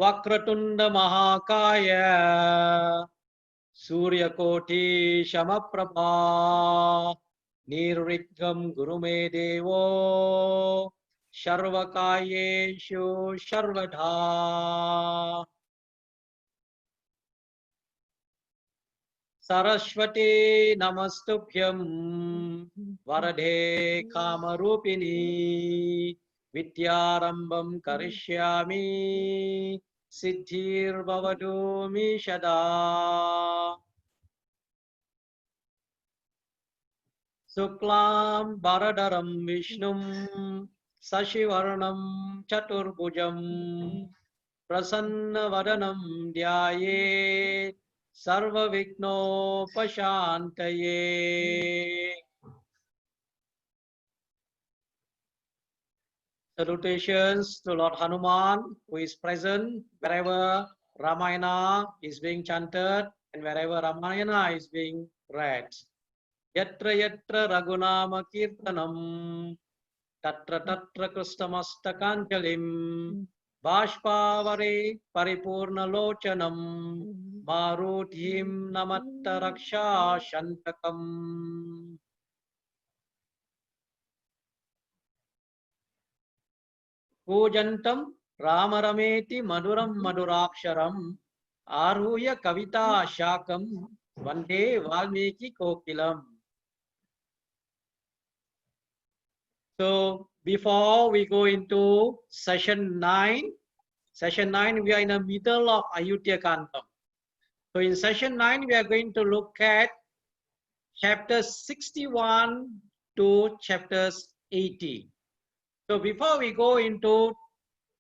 Vakratunda Mahakaya Suryakoti Shamaprabha Nirvigham Gurume Devo Sharvakayeshu Sharvadha Saraswati Namastubhyam Varade Kamarupini Vidyarambam Karishyami Siddhir Bhavatu Mishada Suklam Baradaram Vishnum Sashivarnam Chaturbhujam Prasanna Vadanam Dhyaye Sarva Vigno Pashantaye. Salutations to Lord Hanuman, who is present wherever Ramayana is being chanted and wherever Ramayana is being read. Yatra yatra Raghunama Kirtanam Tatra tatra Krishnamastakanthalim Bashpavare Paripurna Lochanam Maruthim Namatta Raksha Shantakam. Pujantam Ramarameti Maduram Maduraksharam Aruya Kavita Shakam Vande Valmiki Kokilam. So before we go into session 9, we are in the middle of Ayutthaya Kantam. So in session 9, we are going to look at chapters 61 to chapters 80. So before we go into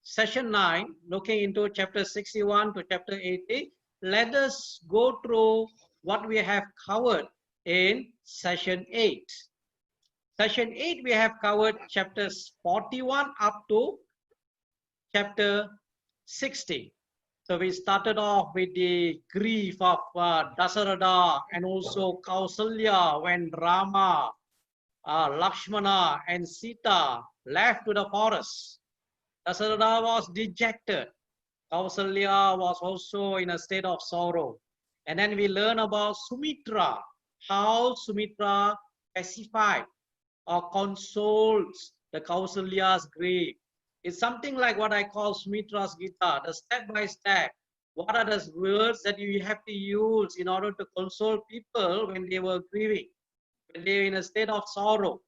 session 9, looking into chapter 61 to chapter 80, let us go through what we have covered in session 8. Session 8, we have covered chapters 41 up to chapter 60. So we started off with the grief of Dasaratha and also Kausalya when Rama, Lakshmana and Sita left to the forest. Dasaratha was dejected. Kausalya was also in a state of sorrow. And then we learn about Sumitra, how Sumitra pacified or consoles the Kausalya's grief. It's something like what I call Sumitra's Gita, the step by step. What are the words that you have to use in order to console people when they were grieving, when they were in a state of sorrow?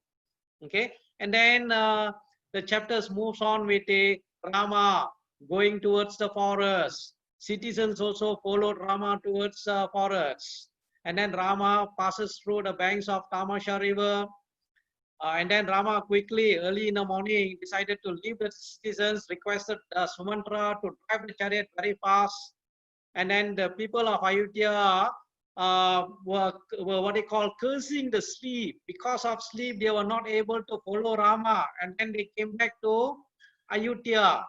Okay, and then the chapters moves on with a Rama going towards the forest. Citizens also followed Rama towards the forest. And then Rama passes through the banks of Tamasha river. And then Rama quickly, early in the morning, decided to leave the citizens, requested Sumantra to drive the chariot very fast. And then the people of Ayutthaya were what they call cursing the sleep. Because of sleep, they were not able to follow Rama. And then they came back to Ayutthaya.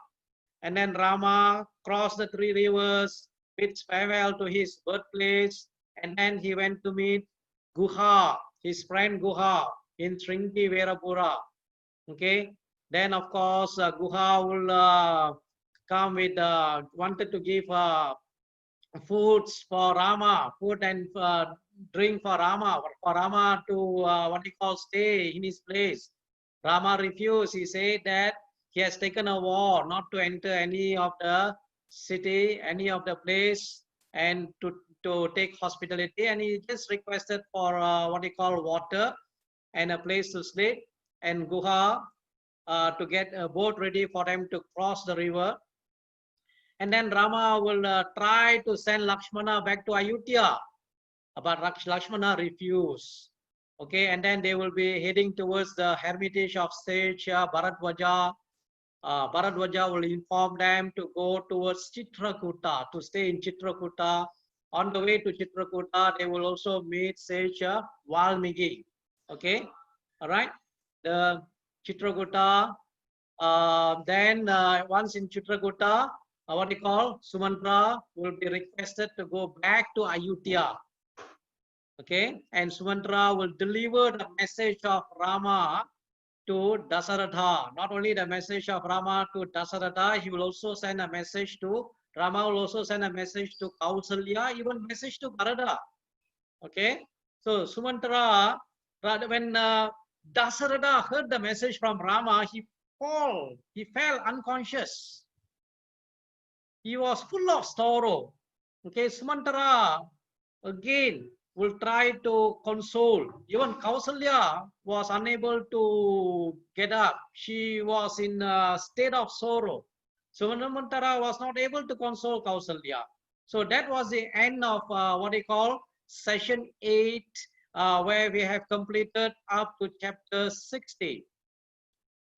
And then Rama crossed the 3 rivers, bids farewell to his birthplace. And then he went to meet Guha, his friend Guha, in Sringi Verapura. Okay, then of course Guha will come with wanted to give foods for Rama, food and drink for Rama to what he calls stay in his place. Rama refused. He said that he has taken a vow not to enter any of the city, any of the place, and to take hospitality. And he just requested for what he call water and a place to sleep, and Guha to get a boat ready for them to cross the river. And then Rama will try to send Lakshmana back to Ayutthaya, but Lakshmana refused. Okay, and then they will be heading towards the hermitage of sage Bharadwaja. Bharadwaja will inform them to go towards Chitrakuta, to stay in Chitrakuta. On the way to Chitrakuta, they will also meet sage Valmiki. Okay, all right. The Chitrakuta. Then once in Chitrakuta, what we call Sumantra will be requested to go back to Ayutthaya. Okay, and Sumantra will deliver the message of Rama to Dasaratha. Not only the message of Rama to Dasaratha, he will also send a message to Rama will also send a message to Kausalya, even message to Bharata. Okay, so Sumantara, when Dasaratha heard the message from Rama, he fell unconscious. He was full of sorrow. Okay, Sumantara again will try to console. Even Kausalya was unable to get up. She was in a state of sorrow. So Sumantara was not able to console Kausalya. So that was the end of what they call session 8, where we have completed up to chapter 60.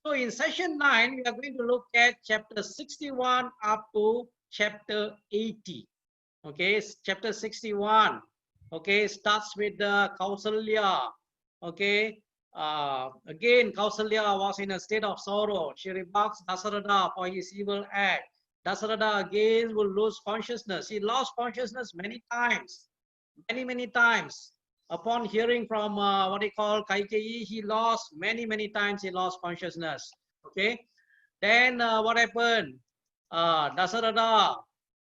So in session 9, we are going to look at chapter 61 up to chapter 80. Okay, chapter 61. Okay, starts with the Kausalya. Okay, again, Kausalya was in a state of sorrow. She rebukes Dasaratha for his evil act. Dasaratha again will lose consciousness. He lost consciousness many times, many times. Upon hearing from what he called Kaikeyi, he lost many times. He lost consciousness. Okay, then what happened? Dasaratha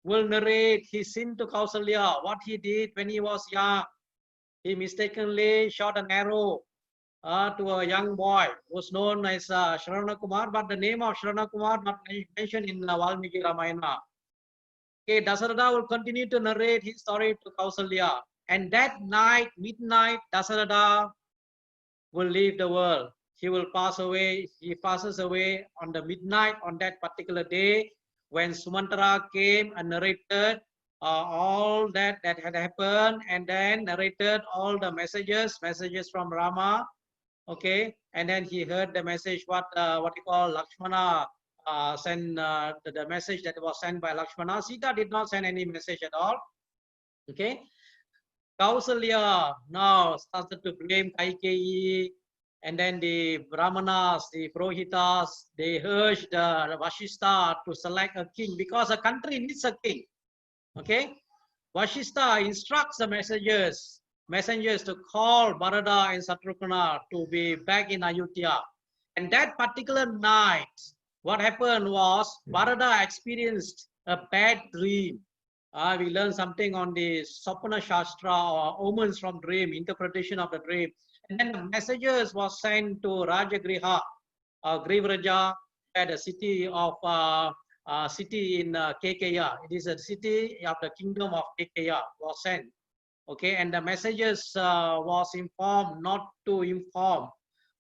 will narrate his sin to Kausalya, what he did when he was young. He mistakenly shot an arrow to a young boy who was known as Sharana Kumar, but the name of Sharana Kumar not mentioned in Valmiki Ramayana. Okay, Dasaratha will continue to narrate his story to Kausalya. And that night, midnight, Dasaratha will leave the world. He will pass away. He passes away on the midnight on that particular day when Sumantara came and narrated all that had happened, and then narrated all the messages from Rama. Okay, and then he heard the message what you call Lakshmana sent the message that was sent by Lakshmana. Sita did not send any message at all. Okay, Kausalya now started to blame Kaikeyi, and then the Brahmanas, the Purohitas, they urged Vashishta to select a king because a country needs a king. Okay, Vashishta instructs the messengers to call Bharata and Satrughna to be back in Ayodhya. And that particular night, what happened was Bharata experienced a bad dream. We learned something on the Sapna Shastra or omens from dream, interpretation of the dream. And then the messages was sent to Rajagriha, Grivaraja, at the city of city in Kekeya. It is a city of the kingdom of Kekeya was sent. Okay, and the messages was informed not to inform.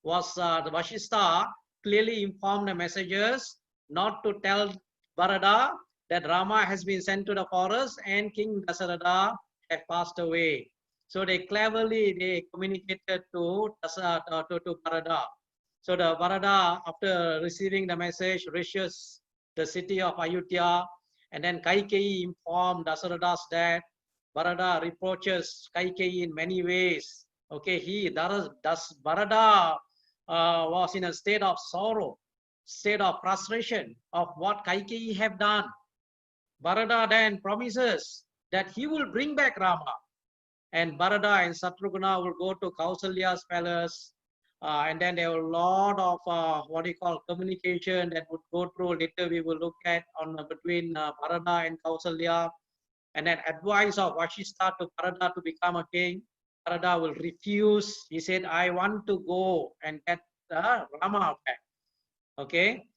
Was the Vashishta clearly informed the messengers not to tell Bharata that Rama has been sent to the forest and King Dasaratha had passed away. So they cleverly communicated to Bharata. So the Bharata, after receiving the message, reaches the city of Ayodhya, and then Kaikeyi informed Dasaratha's dad. Bharata reproaches Kaikeyi in many ways. Okay, Bharata was in a state of sorrow, state of frustration of what Kaikeyi have done. Bharata then promises that he will bring back Rama, and Bharata and Satrughna will go to Kausalya's palace, and then there were a lot of what you call communication that would go through. Later we will look at on between Bharata and Kausalya, and then advice of Vashishta to Bharata to become a king. Bharata will refuse. He said, "I want to go and get Rama back." Okay,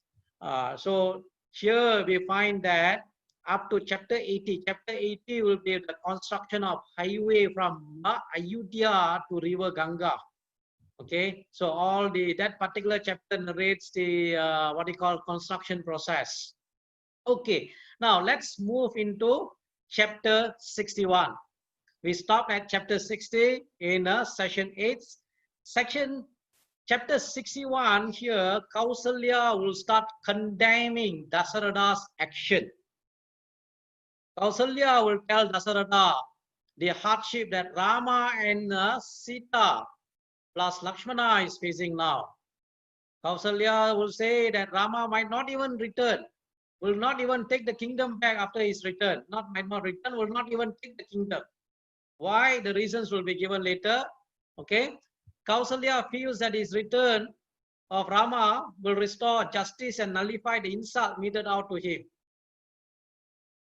so here we find that up to chapter 80. Chapter 80 will be the construction of highway from Ayodhya to river Ganga. Okay, so all that particular chapter narrates the what we call construction process. Okay, now let's move into chapter 61. We stopped at chapter 60 in session 8. Chapter 61 here, Kausalya will start condemning Dasaratha's action. Kausalya will tell Dasaratha the hardship that Rama and Sita plus Lakshmana is facing now. Kausalya will say that Rama might not even return, will not even take the kingdom back after his return. Might not return, will not even take the kingdom. Why? The reasons will be given later. Okay. Kausalya feels that his return of Rama will restore justice and nullify the insult meted out to him.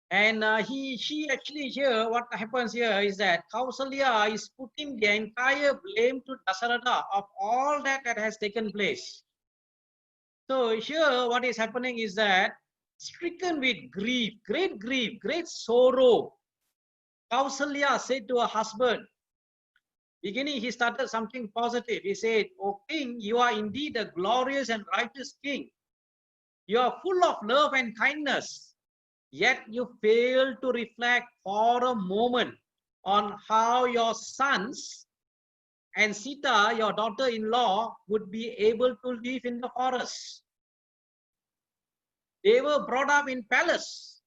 And she actually here, what happens here is that Kausalya is putting the entire blame to Dasaratha of all that has taken place. So here what is happening is that stricken with grief, great sorrow, Kausalya said to her husband, beginning he started something positive. He said, "O king, you are indeed a glorious and righteous king. You are full of love and kindness. Yet you fail to reflect for a moment on how your sons and Sita, your daughter-in-law, would be able to live in the forest. They were brought up in palace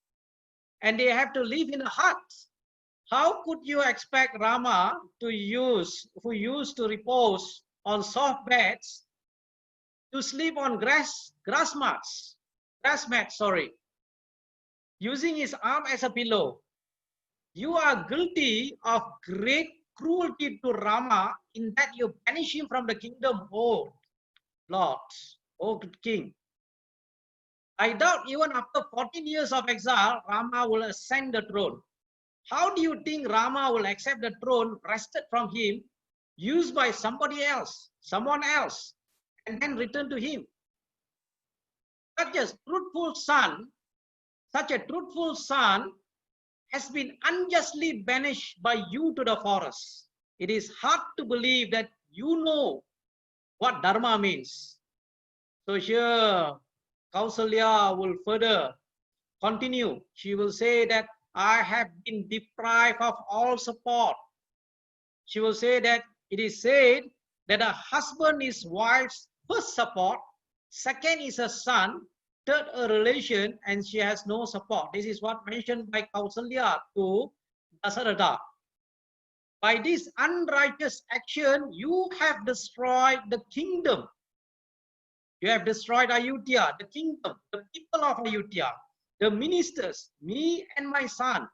and they have to live in a hut. How could you expect Rama who used to repose on soft beds, to sleep on grass mats, using his arm as a pillow? You are guilty of great cruelty to Rama in that you banish him from the kingdom, oh Lord, oh king. I doubt even after 14 years of exile, Rama will ascend the throne. How do you think Rama will accept the throne wrested from him, used by someone else, and then return to him? Such a truthful son has been unjustly banished by you to the forest. It is hard to believe that you know what dharma means. So here, Kausalya will further continue. She will say that I have been deprived of all support. She will say that it is said that a husband is wife's first support, second is a son, third a relation, and she has no support. This is what mentioned by Kausalya to Dasaratha. By this unrighteous action, you have destroyed the kingdom. You have destroyed Ayodhya, the kingdom, the people of Ayodhya, the ministers, me and my son.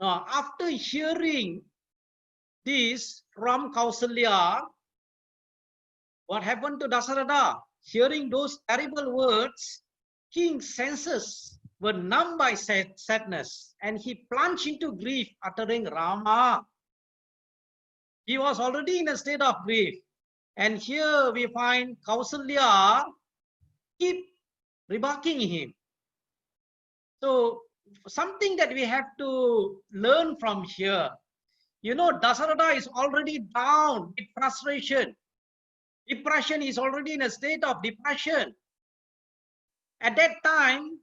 Now, after hearing this from Kausalya, what happened to Dasaratha? Hearing those terrible words, king's senses were numb by sadness, and he plunged into grief, uttering Rama. He was already in a state of grief. And here we find Kausalya keep rebuking him. So something that we have to learn from here, you know, Dasaratha is already down with frustration. Depression, is already in a state of depression. At that time,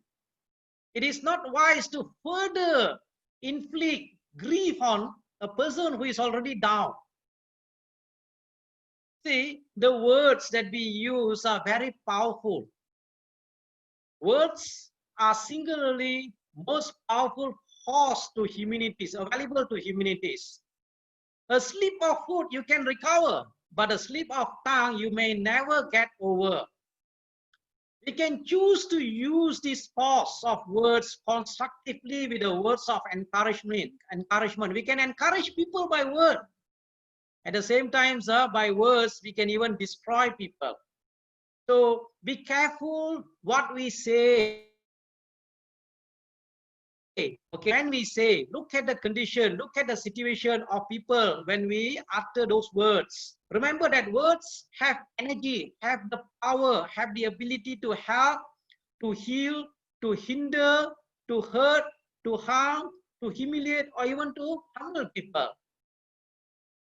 it is not wise to further inflict grief on a person who is already down. See, the words that we use are very powerful. Words are singularly most powerful force to humanities, available to humanities. A slip of foot you can recover, but a slip of tongue you may never get over. We can choose to use this force of words constructively with the words of encouragement. We can encourage people by word. At the same time, by words, we can even destroy people. So be careful what we say. Okay, when we say, look at the condition, look at the situation of people when we utter those words. Remember that words have energy, have the power, have the ability to help, to heal, to hinder, to hurt, to harm, to humiliate, or even to humble people.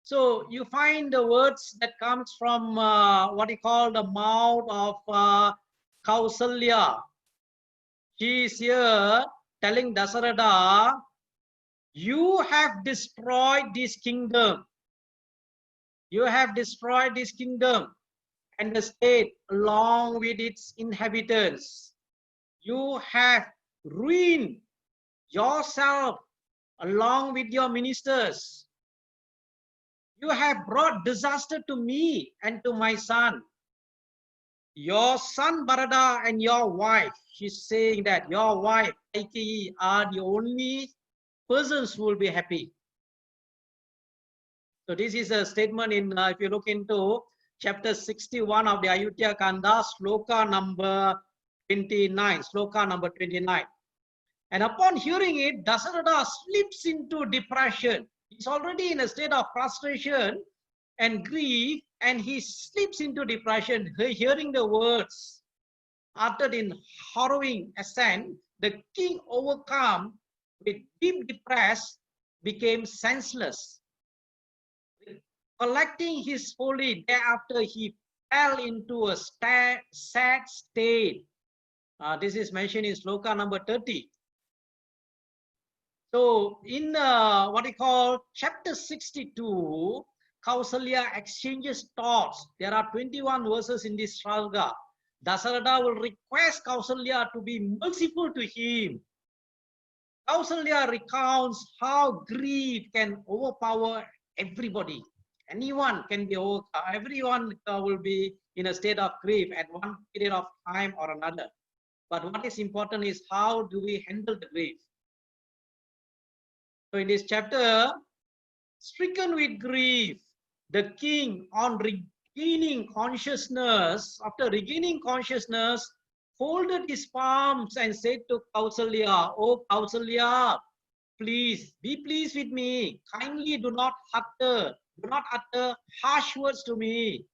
So you find the words that comes from what we call the mouth of Kausalya. She is here telling Dasaratha, you have destroyed this kingdom. You have destroyed this kingdom and the state along with its inhabitants. You have ruined yourself along with your ministers. You have brought disaster to me and to my son. Your son Bharata and your wife, she's saying that your wife Kaikeyi are the only persons who will be happy. So this is a statement in, if you look into chapter 61 of the Ayodhya Kanda, sloka number 29, And upon hearing it, Dasaratha slips into depression. He's already in a state of frustration and grief, and he slips into depression, hearing the words uttered in harrowing accent. The king, overcome with deep depress, became senseless. Collecting his folly, thereafter he fell into a sad state. This is mentioned in sloka number 30. So in what we call chapter 62, Kausalya exchanges thoughts. There are 21 verses in this sloka. Dasaratha will request Kausalya to be merciful to him. Kausalya recounts how grief can overpower everybody. Anyone can be overcome. Everyone will be in a state of grief at one period of time or another. But what is important is how do we handle the grief? So in this chapter, stricken with grief, the king, on regaining consciousness, after regaining consciousness, folded his palms and said to Kausalya, "Oh Kausalya, please be pleased with me. Kindly do not utter harsh words to me."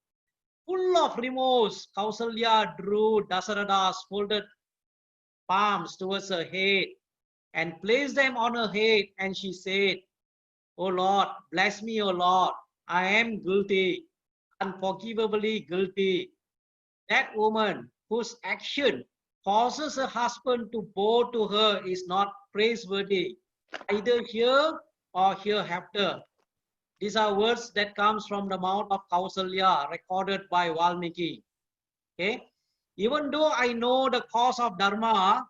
Full of remorse, Kausalya drew Dasaratha's folded palms towards her head and placed them on her head, and she said, "O Lord, bless me, O Lord. I am guilty, unforgivably guilty. That woman whose action causes her husband to bow to her is not praiseworthy, either here or hereafter." These are words that comes from the mouth of Kausalya, recorded by Valmiki. Okay, even though I know the cause of dharma,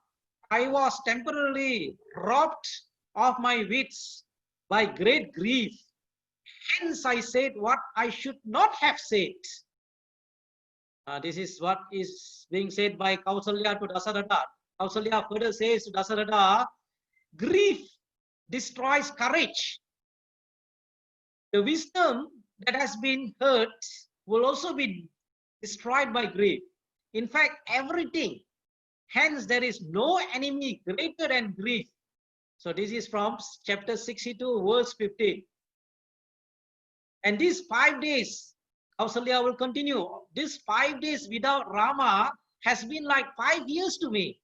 I was temporarily robbed of my wits by great grief. Hence I said what I should not have said. This is what is being said by Kausalya to Dasaratha. Kausalya further says to Dasaratha, grief destroys courage. The wisdom that has been hurt will also be destroyed by grief. In fact, everything. Hence, there is no enemy greater than grief. So this is from chapter 62, verse 15. And these 5 days, Kausalya will continue. These 5 days without Rama has been like 5 years to me.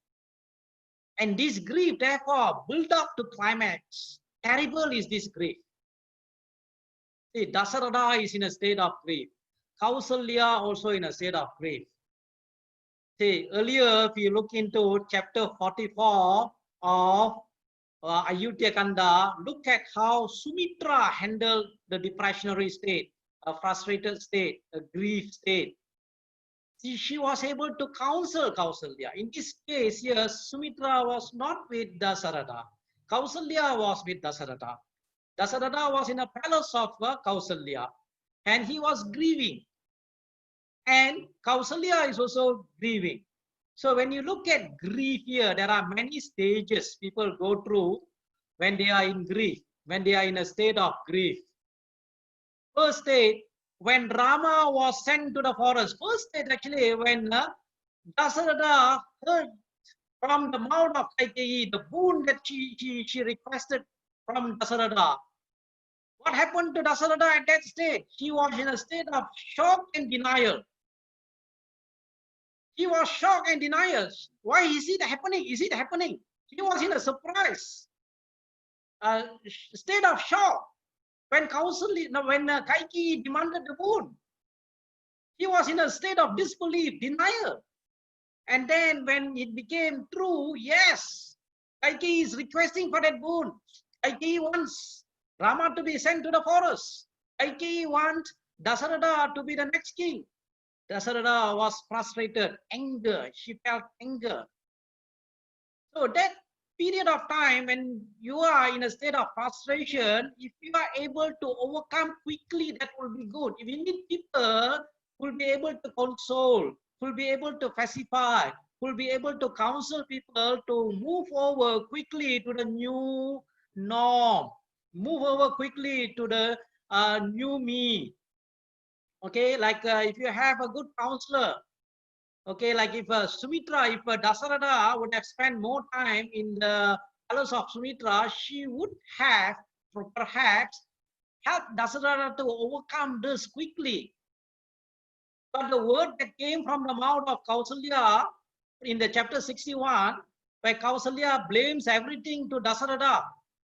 And this grief, therefore, built up to climax. Terrible is this grief. See, Dasaratha is in a state of grief. Kausalya also in a state of grief. See, earlier, if you look into chapter 44 of Ayodhya Kanda, look at how Sumitra handled the depressionary state, a frustrated state, a grief state. See, she was able to counsel Kausalya. In this case, yes, Sumitra was not with Dasaratha. Kausalya was with Dasaratha. Dasaratha was in a palace of Kausalya, and he was grieving. And Kausalya is also grieving. So when you look at grief here, there are many stages people go through when they are in grief, when they are in a state of grief. First state, when Rama was sent to the forest. First state actually when Dasaratha heard from the mouth of Kaikeyi the boon that she requested from Dasaratha. What happened to Dasaratha at that state? He was in a state of shock and denial. He was shocked and denial. Why is it happening? Is it happening? He was in a surprise, state of shock. When Kaikeyi demanded the boon, he was in a state of disbelief, denial. And then when it became true, yes, Kaikeyi is requesting for that boon. Kaikeyi wants Rama to be sent to the forest. Kaikeyi wants Dasaratha to be the next king. Dasaratha was frustrated, anger. She felt anger. So that period of time when you are in a state of frustration, if you are able to overcome quickly, that will be good. If you need people who will be able to console, who will be able to pacify, who will be able to counsel people to move over quickly to the new norm, move over quickly to the new me. Okay, like if you have a good counselor, okay, like if Sumitra, if Dasaratha would have spent more time in the palace of Sumitra, she would have perhaps helped Dasaratha to overcome this quickly. But the word that came from the mouth of Kausalya in the chapter 61, where Kausalya blames everything to Dasaratha.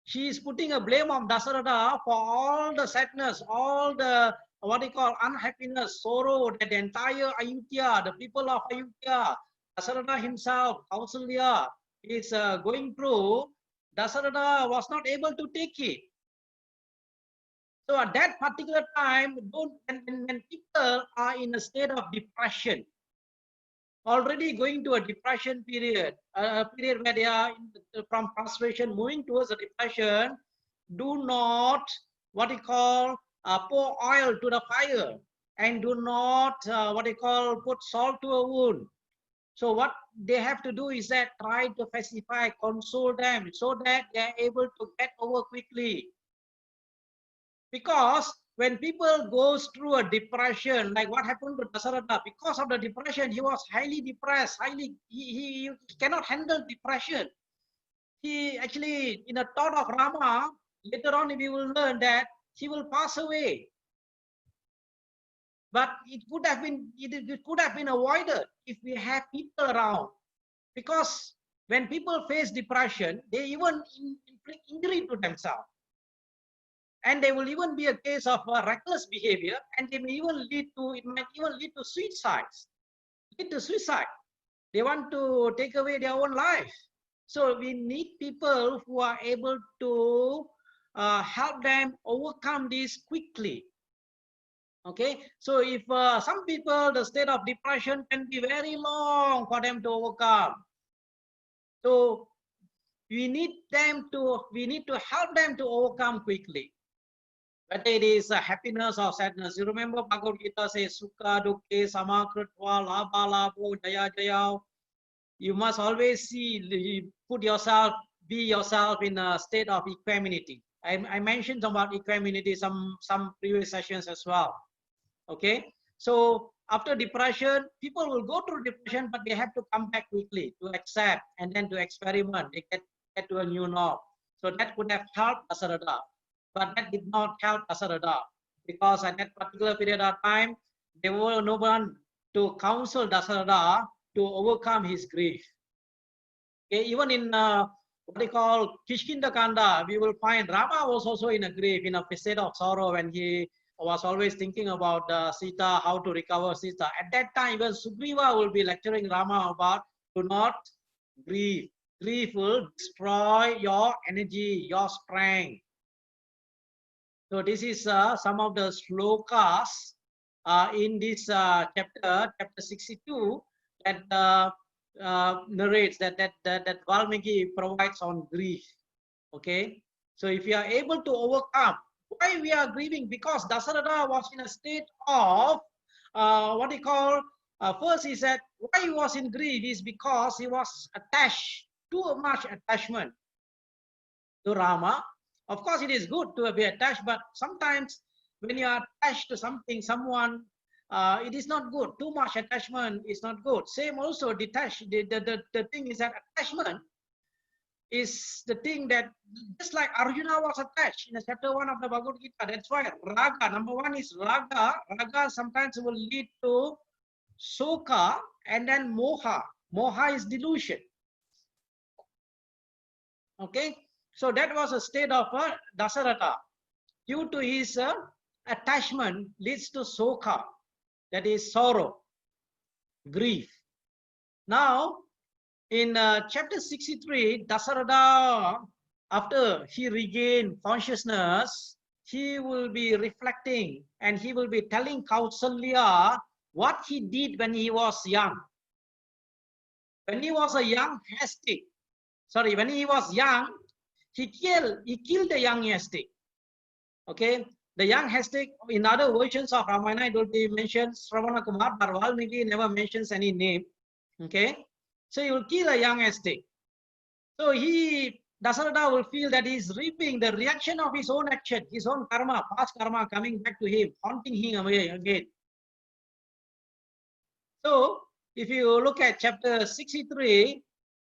She is putting a blame of Dasaratha for all the sadness, all the what they call unhappiness, sorrow that the entire Ayutthaya, the people of Ayutthaya, Dasaratha himself, Kausalya is going through. Dasaratha was not able to take it. So at that particular time, when people are in a state of depression, already going to a depression period, a period where they are from frustration moving towards a depression, do not what you call pour oil to the fire, and do not what you call put salt to a wound. So what they have to do is that try to pacify, console them so that they are able to get over quickly. Because when people goes through a depression, like what happened to Dasaratha, because of the depression, he was highly depressed, he cannot handle depression. He actually, in the thought of Rama, later on we will learn that he will pass away. But it could have been avoided if we have people around. Because when people face depression, they even inflict injury to themselves. And there will even be a case of reckless behavior, and it might even lead to suicides. They want to take away their own life. So we need people who are able to help them overcome this quickly. Okay, so if some people, the state of depression can be very long for them to overcome. So we need to help them to overcome quickly. Whether it is happiness or sadness. You remember Bhagavad Gita says, Sukha, Dukkhe, Samakritva, Labha, Labho, Jaya, Jaya. You must always be yourself in a state of equanimity. I mentioned about equanimity some previous sessions as well. Okay, so after depression, people will go through depression, but they have to come back quickly to accept and then to experiment. They get to a new norm. So that could have helped Dasaratha. But that did not help Dasaratha, because at that particular period of time, there were no one to counsel Dasaratha to overcome his grief. Okay, even in what they call Kishkinda Kanda, we will find Rama was also in a grief, in a state of sorrow, when he was always thinking about Sita, how to recover Sita. At that time, even Sugriva will be lecturing Rama about do not grieve. Grief will destroy your energy, your strength. So this is some of the slokas in this chapter 62, that narrates that Valmiki provides on grief. Okay, so if you are able to overcome, why we are grieving? Because Dasaratha was in a state of what they call first is that why he was in grief is because he was attached, too much attachment to Rama. Of course, it is good to be attached, but sometimes when you are attached to something, someone, it is not good. Too much attachment is not good. Same also detached. The thing is that attachment is the thing that, just like Arjuna was attached in chapter 1 of the Bhagavad Gita. That's why raga, number one is raga. Raga sometimes will lead to soka, and then moha. Moha is delusion. Okay. So that was a state of Dasaratha. Due to his attachment leads to soka, that is sorrow, grief. Now, in chapter 63, Dasaratha, after he regained consciousness, he will be reflecting and he will be telling Kausalya what he did when he was young. When he was a young hastic, when he was young, he killed the young hastic. Okay, the young hastic, in other versions of Ramayana, it will be mentioned Sravana Kumar, but Valmiki never mentions any name. Okay, so he will kill a young hastic. So Dasaratha will feel that he is reaping the reaction of his own action, his own karma, past karma coming back to him, haunting him again. So if you look at chapter 63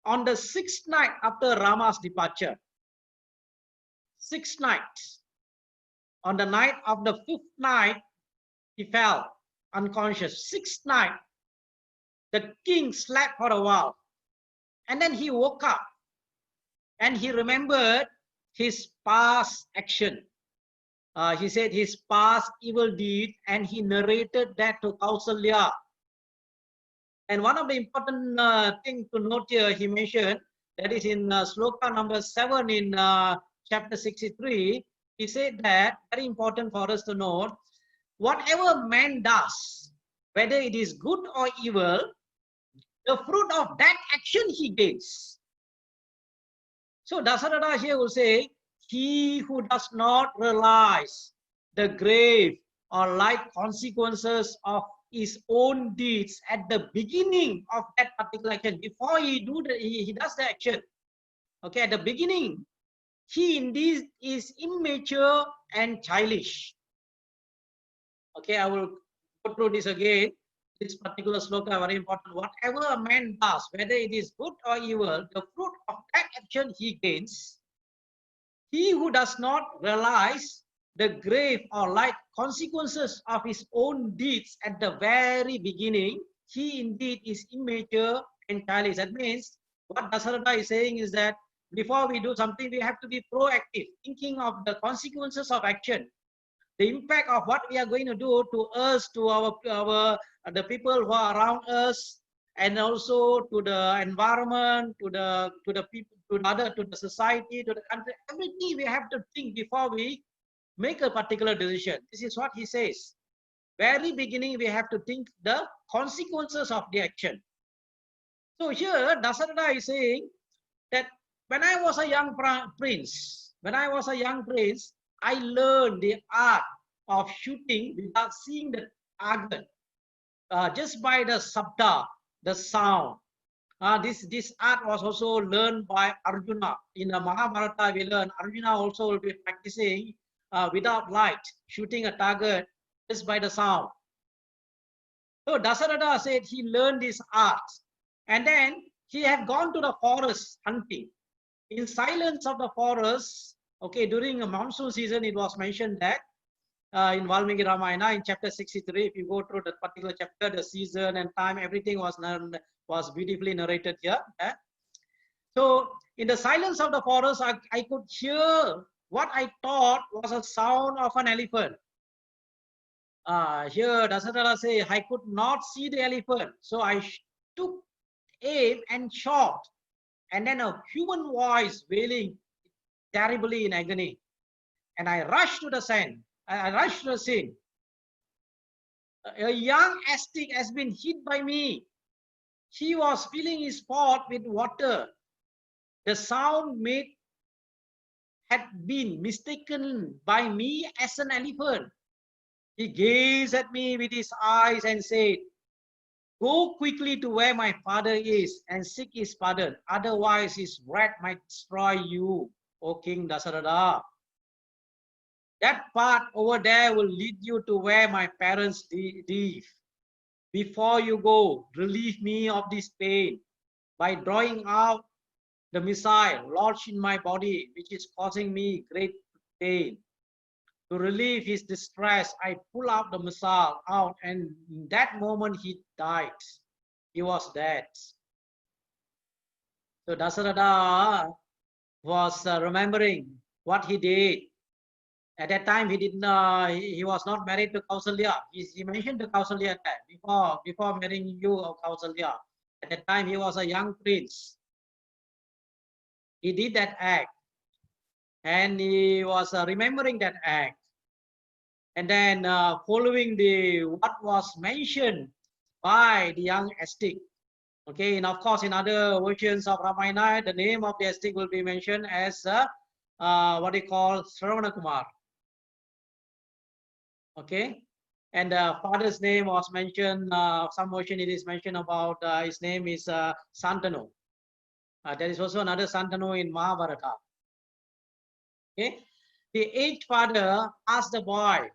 on the 6th night after Rama's departure, 6th night, on the night of the 5th night, he fell unconscious. 6th night, the king slept for a while, and then he woke up and he remembered his past action. He said his past evil deed, and he narrated that to Kausalya. And one of the important things to note here, he mentioned, that is in sloka number 7 in chapter 63, he said that, very important for us to note, whatever man does, whether it is good or evil, the fruit of that action he gains. So Dasaratha here will say, he who does not realize the grave or light consequences of his own deeds at the beginning of that particular action, before he does the action, okay, at the beginning, he indeed is immature and childish. Okay, I will go through this again. This particular sloka, very important. Whatever a man does, whether it is good or evil, the fruit of that action he gains. He who does not realize the grave or light consequences of his own deeds at the very beginning, he indeed is immature and childish. That means what Dasaratha is saying is that before we do something, we have to be proactive, thinking of the consequences of action, the impact of what we are going to do to us, to the people who are around us, and also to the environment, to the people, to the society, to the country. Everything we have to think before we make a particular decision. This is what he says. Very beginning, we have to think the consequences of the action. So here, Dasaratha is saying that when I was a young prince, I learned the art of shooting without seeing the target, just by the sabda, the sound. This art was also learned by Arjuna. In the Mahabharata, we learn Arjuna also will be practicing without light, shooting a target just by the sound. So Dasaratha said he learned this art, and then he had gone to the forest hunting. In silence of the forest, okay, during a monsoon season, it was mentioned that in Valmiki Ramayana, in chapter 63, if you go through that particular chapter, the season and time, everything was beautifully narrated here. So in the silence of the forest, I could hear what I thought was a sound of an elephant. Here, Dasaratha says, I could not see the elephant. So I took aim and shot. And then a human voice wailing terribly in agony. And I rushed to the scene. A young ascetic has been hit by me. He was filling his pot with water. The sound made had been mistaken by me as an elephant. He gazed at me with his eyes and said, go quickly to where my father is and seek his pardon. Otherwise, his wrath might destroy you, O King Dasaratha. That path over there will lead you to where my parents live. Before you go, relieve me of this pain by drawing out the missile lodged in my body, which is causing me great pain. To relieve his distress, I pull out the missile out, and in that moment he died. He was dead. So Dasaratha was remembering what he did. At that time, he was not married to Kausalya. He mentioned to Kausalya that before marrying you, Kausalya. At that time, he was a young prince. He did that act, and he was remembering that act. And then following what was mentioned by the young ascetic. Okay, and of course, in other versions of Ramayana, the name of the ascetic will be mentioned as what they call Shravana Kumar. Okay, and the father's name was mentioned. Some version it is mentioned about his name is Santanu. There is also another Santanu in Mahabharata. Okay, the aged father asked the boy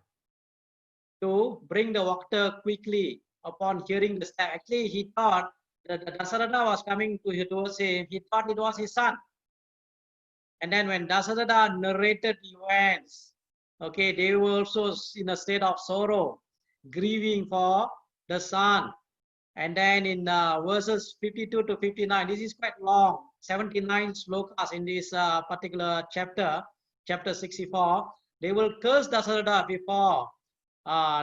to bring the water quickly upon hearing the step. Actually, he thought the Dasaratha was coming towards him, he thought it was his son. And then when Dasaratha narrated events, okay, they were also in a state of sorrow, grieving for the son. And then in verses 52 to 59, this is quite long, 79 slokas in this particular chapter, chapter 64. They will curse Dasaratha before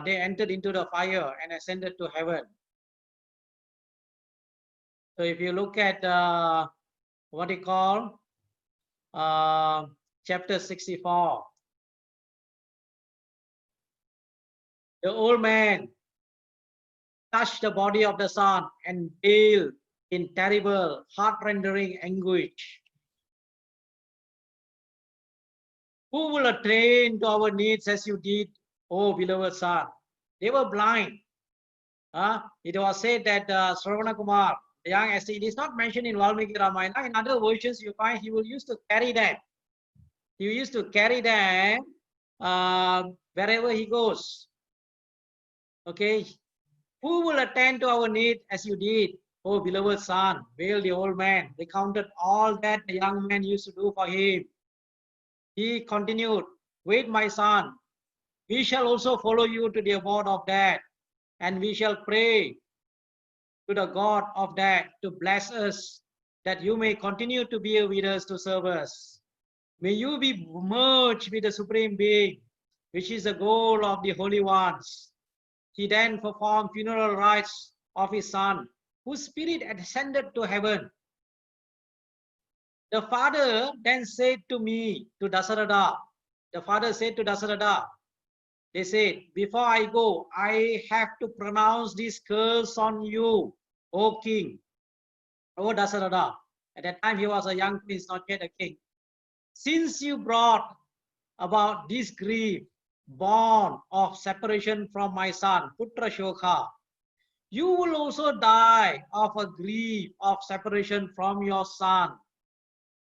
they entered into the fire and ascended to heaven. So if you look at what they call chapter 64, the old man touched the body of the son and wailed in terrible, heart-rending anguish. Who will attend to our needs as you did, O beloved son? They were blind. It was said that Sravana Kumar, the young ascetic, it is not mentioned in Valmiki Ramayana. In other versions, you find he will used to carry them. He used to carry them wherever he goes. Okay. Who will attend to our need as you did, O beloved son? Wailed the old man, recounted all that the young man used to do for him. He continued, wait, my son, we shall also follow you to the abode of death, and we shall pray to the God of death to bless us, that you may continue to be with us to serve us. May you be merged with the Supreme Being, which is the goal of the holy ones. He then performed funeral rites of his son, whose spirit ascended to heaven. The father then said to me, to Dasaratha, the father said to Dasaratha, they said, before I go, I have to pronounce this curse on you, O king, O Dasaratha. At that time, he was a young prince, not yet a king. Since you brought about this grief, born of separation from my son, Putra Shokha, you will also die of a grief of separation from your son.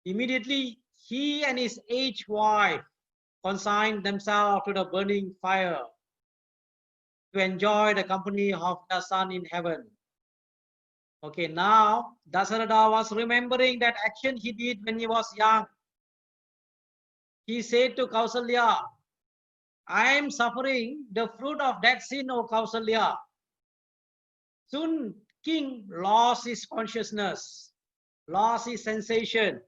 Immediately, he and his aged wife consigned themselves to the burning fire to enjoy the company of the son in heaven. Okay, now Dasaratha was remembering that action he did when he was young. He said to Kausalya, I am suffering the fruit of that sin, O Kausalya. Soon king lost his consciousness, lost his sensation.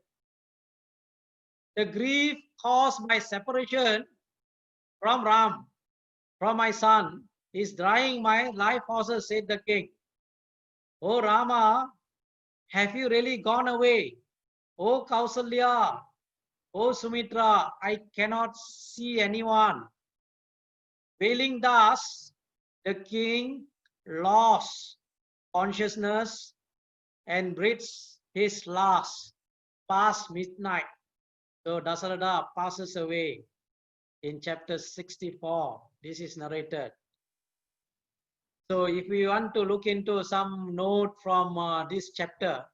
The grief caused by separation from Ram, from my son, is drying my life forces, said the king. O Rama, have you really gone away? O Kausalya, O Sumitra, I cannot see anyone. Wailing thus, the king lost consciousness and breathes his last past midnight. So Dasaratha passes away in chapter 64. This is narrated. So if we want to look into some note from this chapter,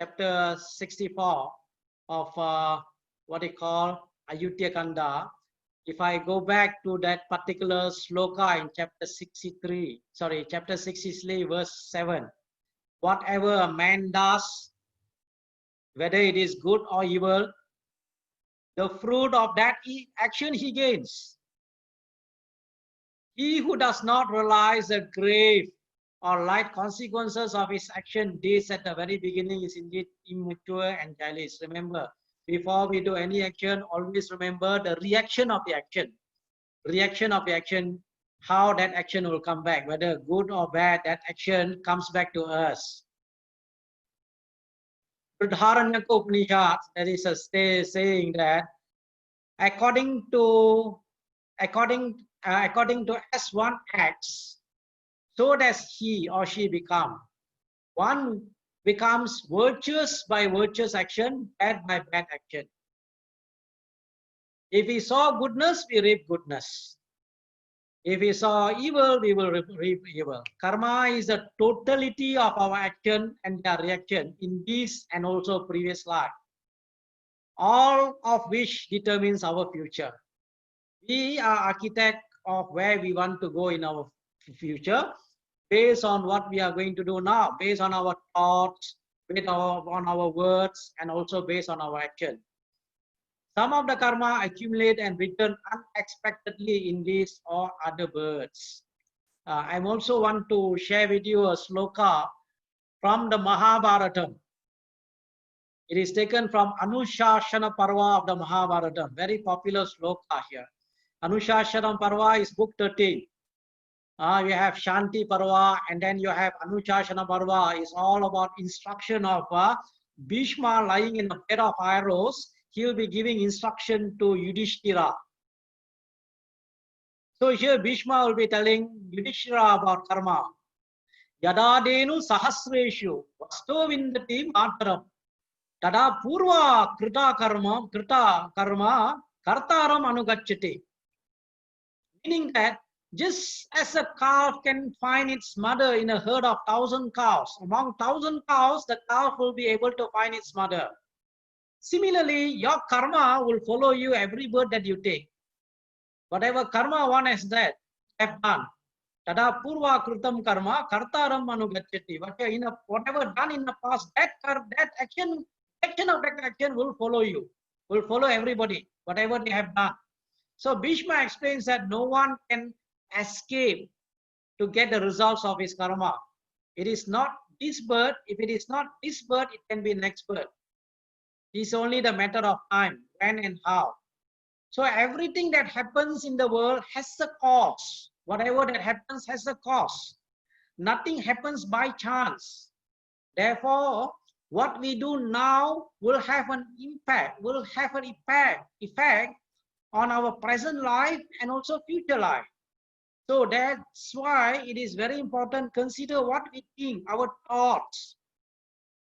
chapter 64 of what they call Ayutthaya Kanda, if I go back to that particular sloka in chapter 63, verse 7, whatever a man does, whether it is good or evil, the fruit of that action he gains. He who does not realize the grave or light consequences of his action deeds at the very beginning is indeed immature and childish. Remember, before we do any action, always remember the reaction of the action. Reaction of the action, how that action will come back, whether good or bad, that action comes back to us. Brihadaranyaka Upanishad, there is a saying that according to as one acts, so does he or she become. One becomes virtuous by virtuous action, bad by bad action. If we saw goodness, we reap goodness. If we saw evil, we will reap evil. Karma is the totality of our action and their reaction in this and also previous life, all of which determines our future. We are architect of where we want to go in our future. based on what we are going to do now, based on our thoughts, based on our words, and also based on our action. Some of the karma accumulate and return unexpectedly in these or other births. I also want to share with you a sloka from the Mahabharata. It is taken from Anushashana Parva of the Mahabharata, very popular sloka here. Anushashana Parva is book 13. You have Shanti Parva, and then you have Anushashana Parva. It's all about instruction of Bhishma lying in a bed of arrows. He will be giving instruction to Yudhishthira. So here Bhishma will be telling Yudhishthira about karma. Yadadenu sahasreshu vasto vindati mataram tada purva krita karma kartaram anugacchati. Meaning that just as a calf can find its mother in a herd of 1,000 cows, among 1,000 cows, the calf will be able to find its mother. Similarly, your karma will follow you every birth that you take. Whatever karma one has that have done, tada purva kritam karma kartaram anugacchati. Whatever done in the past, that action of that action will follow you, will follow everybody, whatever they have done. So Bhishma explains that no one can escape to get the results of his karma. It is not this birth. If it is not this birth, it can be next birth. It's only the matter of time, when and how. So everything that happens in the world has a cause. Whatever that happens has a cause. Nothing happens by chance. Therefore, what we do now will have an impact, effect on our present life and also future life. So that's why it is very important to consider what we think, our thoughts.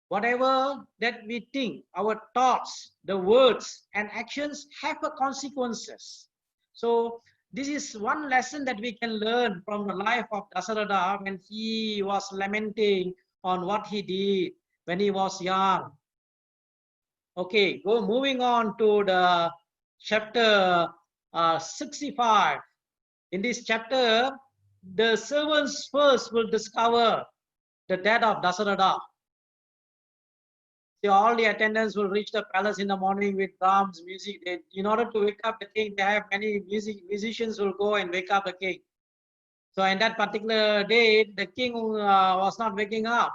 Whatever that we think, our thoughts, the words and actions have a consequences. So this is one lesson that we can learn from the life of Dasaratha when he was lamenting on what he did when he was young. Okay, moving on to the chapter 65. In this chapter, the servants first will discover the death of Dasaratha. So all the attendants will reach the palace in the morning with drums, music. In order to wake up the king, they have many musicians will go and wake up the king. So in that particular day, the king was not waking up.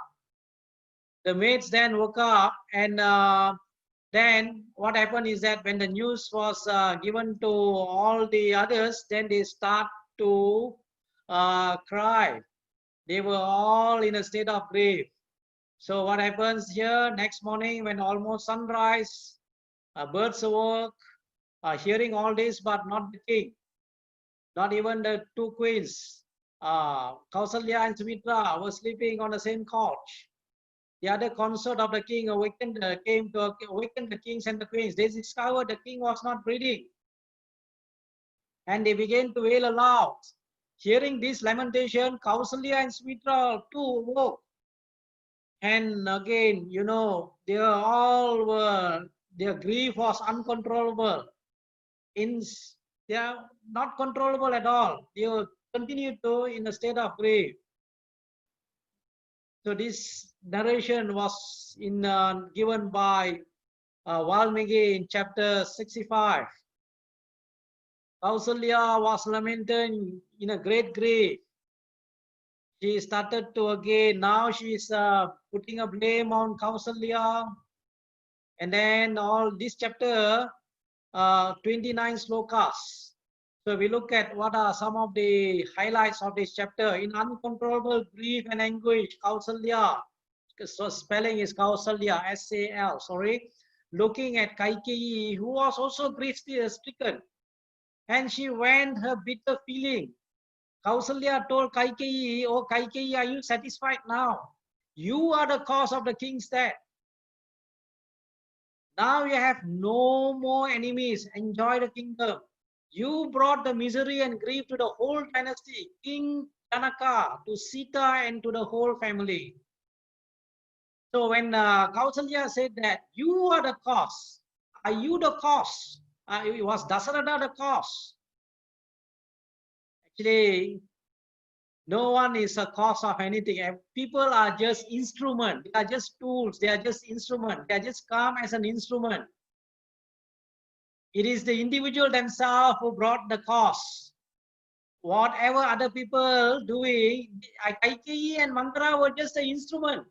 The maids then woke up, and then what happened is that when the news was given to all the others, then they start to cry. They were all in a state of grief. So what happens here, next morning when almost sunrise, birds awoke, hearing all this, but not the king, not even the two queens. Kausalya and Sumitra were sleeping on the same couch. The other consort of the king came to awaken the kings and the queens. They discovered the king was not breathing. And they began to wail aloud. Hearing this lamentation, Kausalya and Sumitra too awoke. And again, their grief was uncontrollable. They are not controllable at all. They continued to in a state of grief. So this narration was given by Valmiki in chapter 65. Kausalya was lamenting in a great grief. She started to again, now she is putting a blame on Kausalya. And then all this chapter, 29 slokas. So we look at what are some of the highlights of this chapter. In uncontrollable grief and anguish, Kausalya, so spelling is Kausalya, S-A-L, sorry, looking at Kaikeyi, who was also grief-stricken. And she went her bitter feeling. Kausalya told Kaikeyi, "Oh Kaikeyi, are you satisfied now? You are the cause of the king's death. Now you have no more enemies. Enjoy the kingdom. You brought the misery and grief to the whole dynasty, King Janaka, to Sita, and to the whole family." So when Kausalya said that you are the cause, are you the cause? Was Dasaratha the cause? Actually, No one is a cause of anything. People are just instrument. They are just tools. They are just instrument. They are just come as an instrument. It is the individual themselves who brought the cause. Whatever other people doing, Kaikeyi and Manthara were just an instrument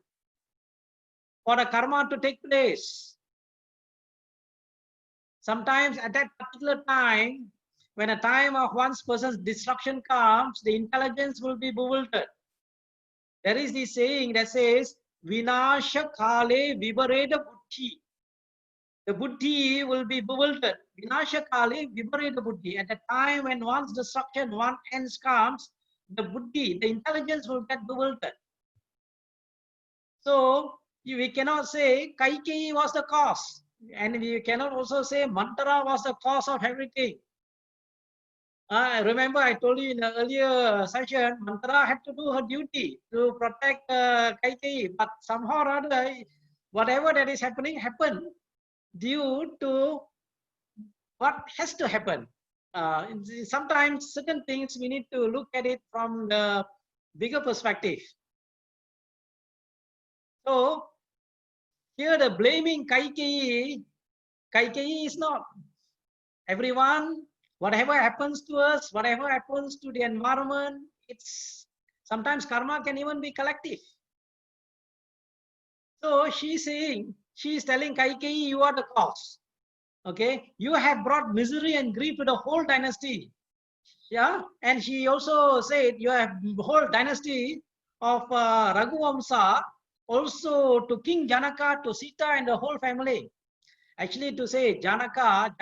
for the karma to take place. Sometimes at that particular time, when a time of one person's destruction comes, the intelligence will be bewildered. There is this saying that says, Vinasha Kale Vipareta Buddhi. The Buddhi will be bewildered. Vinasha Kale Vipareta Buddhi. At the time when one's destruction, one ends comes, the Buddhi, the intelligence will get bewildered. So we cannot say Kaikeyi was the cause. And we cannot also say Manthara was the cause of everything. Remember, I told you in the earlier session, Manthara had to do her duty to protect Kaikeyi, but somehow or other, whatever that is happening happened due to what has to happen. Sometimes certain things we need to look at it from the bigger perspective. So here the blaming Kaikeyi is not. Everyone, whatever happens to us, whatever happens to the environment, it's sometimes karma can even be collective. So she's telling Kaikeyi, you are the cause. Okay, you have brought misery and grief to the whole dynasty. Yeah, and she also said you have the whole dynasty of Raghuvamsa also to King Janaka, to Sita and the whole family. Actually, to say King Janaka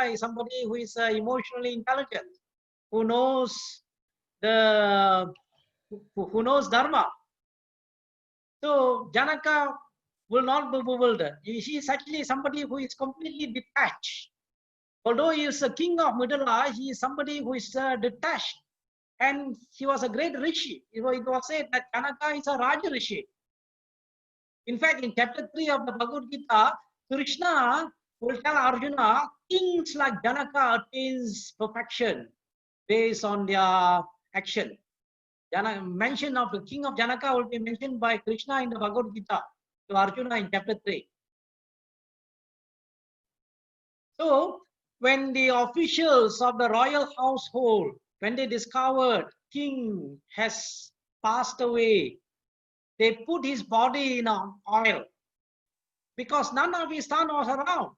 is somebody who is emotionally intelligent, who knows who knows Dharma. So Janaka will not be bewildered. He is actually somebody who is completely detached. Although he is a king of Midala, he is somebody who is detached. And he was a great rishi. It was said that Janaka is a Raja Rishi. In fact, in chapter 3 of the Bhagavad Gita, Krishna will tell Arjuna, kings like Janaka attains perfection based on their action. Mention of the king of Janaka will be mentioned by Krishna in the Bhagavad Gita to Arjuna in chapter 3. So, when the officials of the royal household, when they discovered king has passed away, they put his body in oil because none of his son was around.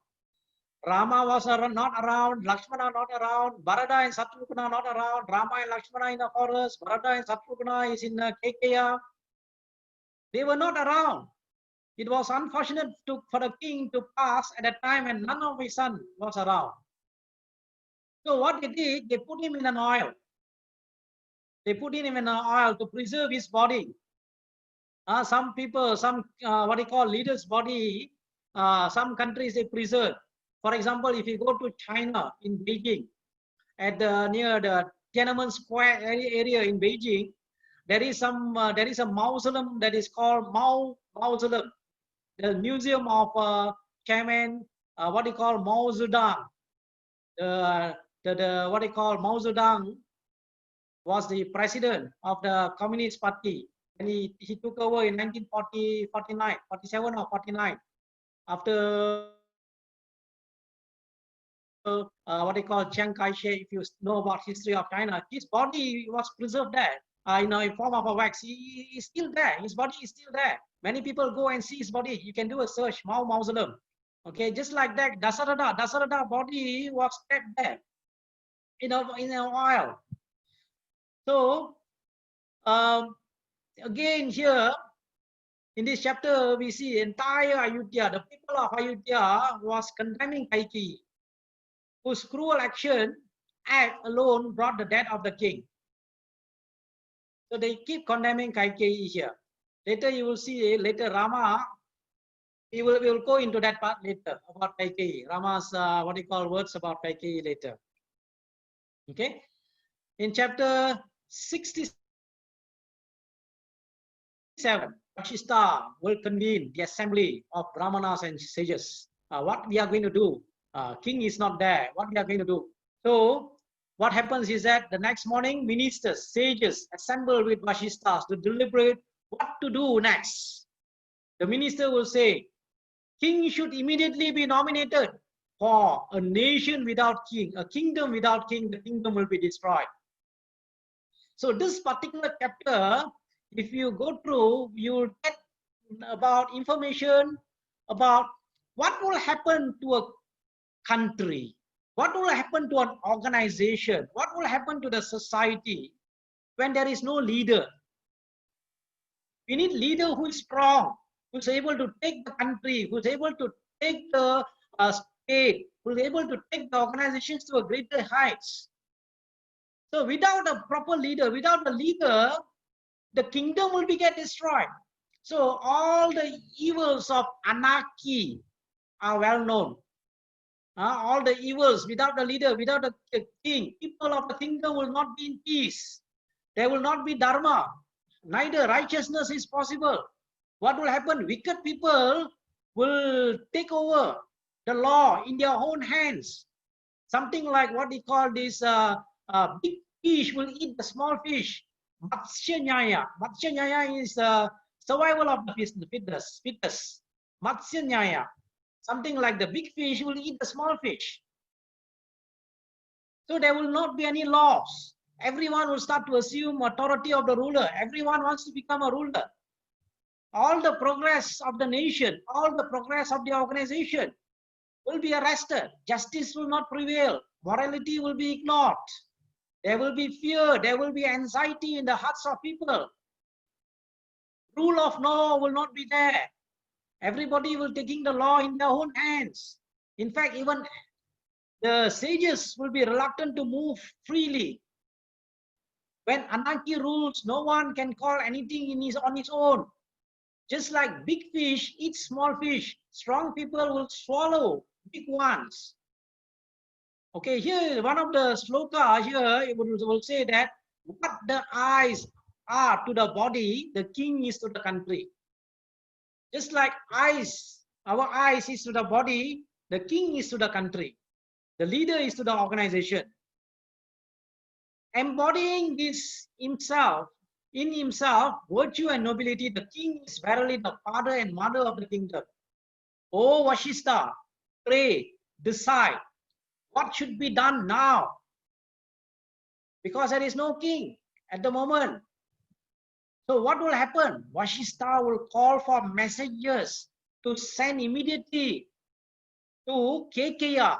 Rama was not around, Lakshmana not around, Bharata and Shatrugna not around, Rama and Lakshmana in the forest, Bharata and Shatrugna is in Kekeya. They were not around. It was unfortunate for the king to pass at a time when none of his son was around. So what they did, they put him in an oil. They put him in an oil to preserve his body. Some people, what they call leaders' body, some countries they preserve. For example, if you go to China in Beijing, at near the Tiananmen Square area in Beijing, there is a mausoleum that is called Mao Mausoleum, the museum of Chairman, what they call Mao Zedong. What they call Mao Zedong was the president of the Communist Party, and he took over in 1949, 47 or 49, after what they call Chiang Kai-shek. If you know about history of China, his body was preserved there in form of a wax. He is still there. His body is still there. Many people go and see his body. You can do a search, Mao Mausoleum. Okay, just like that, Dasarada body was kept there in an oil. So again here in this chapter we see entire Ayodhya, the people of Ayodhya was condemning Kaikeyi, whose cruel act alone brought the death of the king. So they keep condemning Kaikeyi here. Later you will see, later Rama, we will go into that part later about Kaikeyi. Rama's what you call words about Kaikeyi later. Okay. In chapter 67, Vashishta will convene the assembly of Brahmanas and sages. What we are going to do? King is not there. What we are going to do? So what happens is that the next morning, ministers, sages assemble with Vashisthas to deliberate what to do next. The minister will say, king should immediately be nominated, for a nation without king, a kingdom without king, the kingdom will be destroyed. So this particular chapter, if you go through, you will get about information about what will happen to a country, what will happen to an organization, what will happen to the society when there is no leader. We need leader who is strong, who is able to take the country, who is able to take the state, who is able to take the organizations to a greater heights. So without a proper leader, without a leader, the kingdom will be get destroyed. So all the evils of anarchy are well known. All the evils without the leader, without the king, people of the kingdom will not be in peace. There will not be dharma. Neither righteousness is possible. What will happen? Wicked people will take over the law in their own hands. Something like what they call this big fish will eat the small fish. Matsya Nyaya. Matsya Nyaya is survival of the fittest. Matsya Nyaya. Something like the big fish will eat the small fish. So there will not be any laws. Everyone will start to assume authority of the ruler. Everyone wants to become a ruler. All the progress of the nation, all the progress of the organization will be arrested. Justice will not prevail. Morality will be ignored. There will be fear. There will be anxiety in the hearts of people. Rule of law will not be there. Everybody will taking the law in their own hands. In fact, even the sages will be reluctant to move freely. When anarchy rules, no one can call anything on his own. Just like big fish eat small fish, strong people will swallow big ones. Okay, here one of the sloka here it will say that what the eyes are to the body, the king is to the country. Just like eyes, our eyes is to the body, the king is to the country. The leader is to the organization. Embodying this himself, in himself, virtue and nobility, the king is verily the father and mother of the kingdom. O Vashishtha, pray, decide what should be done now. Because there is no king at the moment. So what will happen? Vashishtha will call for messengers to send immediately to Kekeya,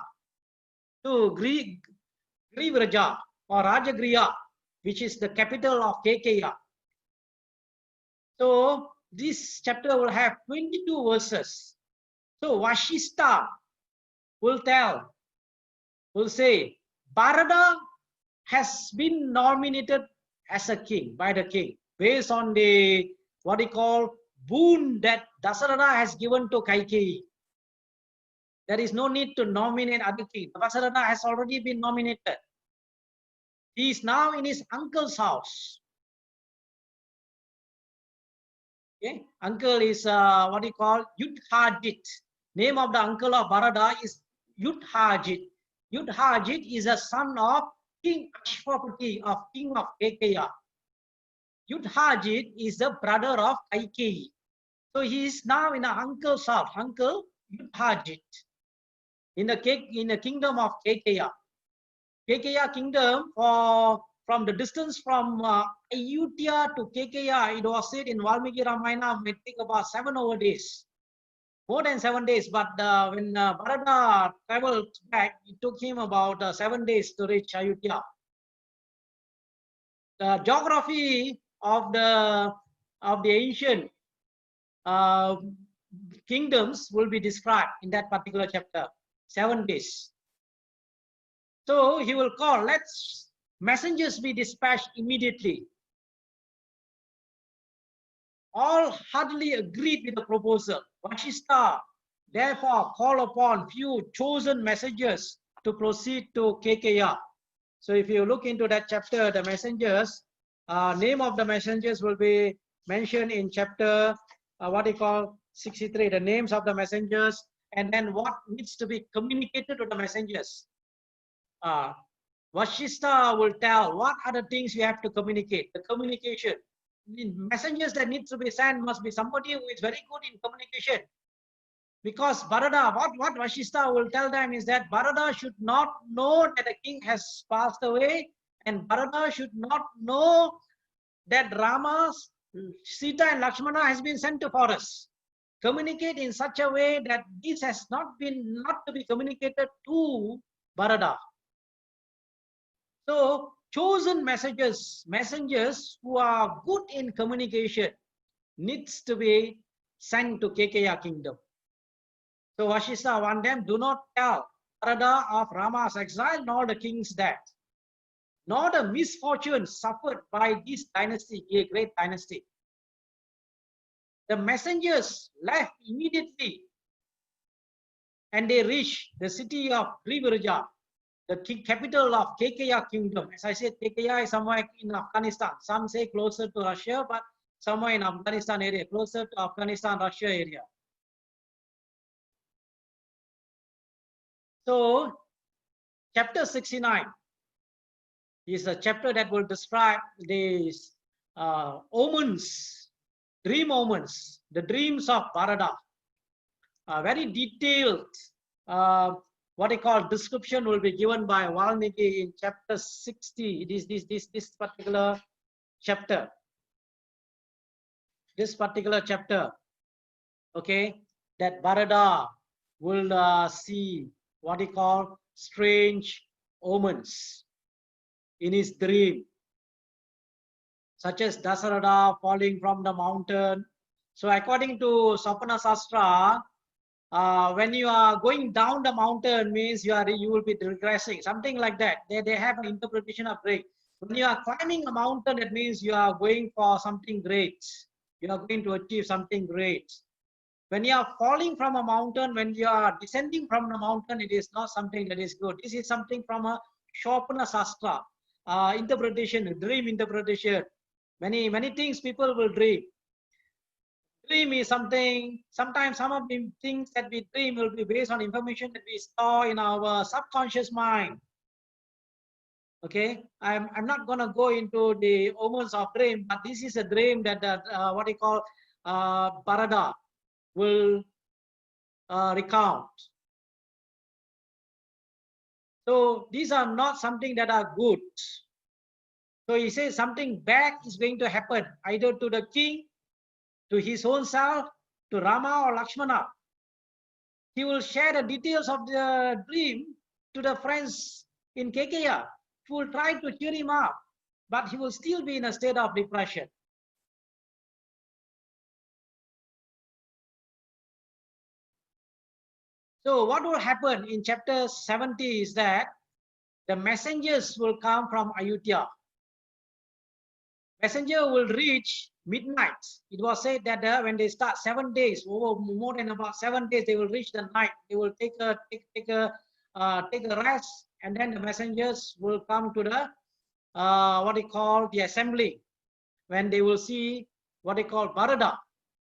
to Grivraja or Rajagriha, which is the capital of Kekeya. So this chapter will have 22 verses. So Vashishtha will say, Bharata has been nominated as a king by the king based on the what he call boon that Dasaratha has given to Kaikeyi. There is no need to nominate other king. Dasaratha has already been nominated. He is now in his uncle's house. Okay, uncle is what he call Yudhajit. Name of the uncle of Bharata is Yudhajit. Yudhajit is a son of King Ashwapati of King of Kekeya. Yudhajit is the brother of Kaikeyi. So he is now in an uncle's house, Uncle Yudhajit, in the kingdom of Kekeya. Kekeya kingdom, from the distance from Ayodhya to Kekeya, it was said in Valmiki Ramayana, might take about 7 days. More than 7 days, but when Bharata traveled back, it took him about 7 days to reach Ayodhya. The geography of the ancient kingdoms will be described in that particular chapter. 7 days. So he will call, let's messengers be dispatched immediately. All heartily agreed with the proposal. Vashishtha therefore called upon few chosen messengers to proceed to Kekeya. So if you look into that chapter, the messengers, name of the messengers will be mentioned in chapter, what they call 63, the names of the messengers, and then what needs to be communicated to the messengers. Vashishta will tell what are the things you have to communicate. The communication. The messengers that need to be sent must be somebody who is very good in communication. Because Bharata, what Vashishta will tell them is that Bharata should not know that the king has passed away, and Bharata should not know that Rama's Sita and Lakshmana has been sent to forest. Communicate in such a way that this has not to be communicated to Bharata. So chosen messengers who are good in communication needs to be sent to Kekeya kingdom. So Vashishta warned them, do not tell Bharata of Rama's exile nor the king's death, nor the misfortune suffered by this dynasty, a great dynasty. The messengers left immediately and they reached the city of Triviraja, the capital of Kekeya kingdom. As I said, Kekeya is somewhere in Afghanistan. Some say closer to Russia, but somewhere in Afghanistan area, closer to Afghanistan, Russia area. So, chapter 69 is a chapter that will describe these omens, dream omens, the dreams of Bharata. Very detailed, what they call description will be given by Valmiki in chapter 60. It is this particular chapter. This particular chapter, okay, that Bharata will see what he call strange omens in his dream, such as Dasaratha falling from the mountain. So according to Sapana Sastra, when you are going down the mountain means you will be regressing, something like that. They have an interpretation of great. When you are climbing a mountain, that means you are going for something great. You are going to achieve something great. When you are falling from a mountain, when you are descending from the mountain, it is not something that is good. This is something from a Shopana Sastra interpretation, dream interpretation. Many things people will dream. Dream is something, sometimes some of the things that we dream will be based on information that we store in our subconscious mind. Okay, I'm not going to go into the omens of dream, but this is a dream that what they call Bharata will recount. So these are not something that are good. So he says something bad is going to happen either to the king, to his own self, to Rama or Lakshmana. He will share the details of the dream to the friends in Kekeya, who will try to cheer him up, but he will still be in a state of depression. So what will happen in chapter 70 is that the messengers will come from Ayodhya. Messenger will reach midnight. It was said that when they start 7 days, more than about 7 days, they will reach the night. They will take a rest, and then the messengers will come to the what they call the assembly. When they will see what they call Bharata,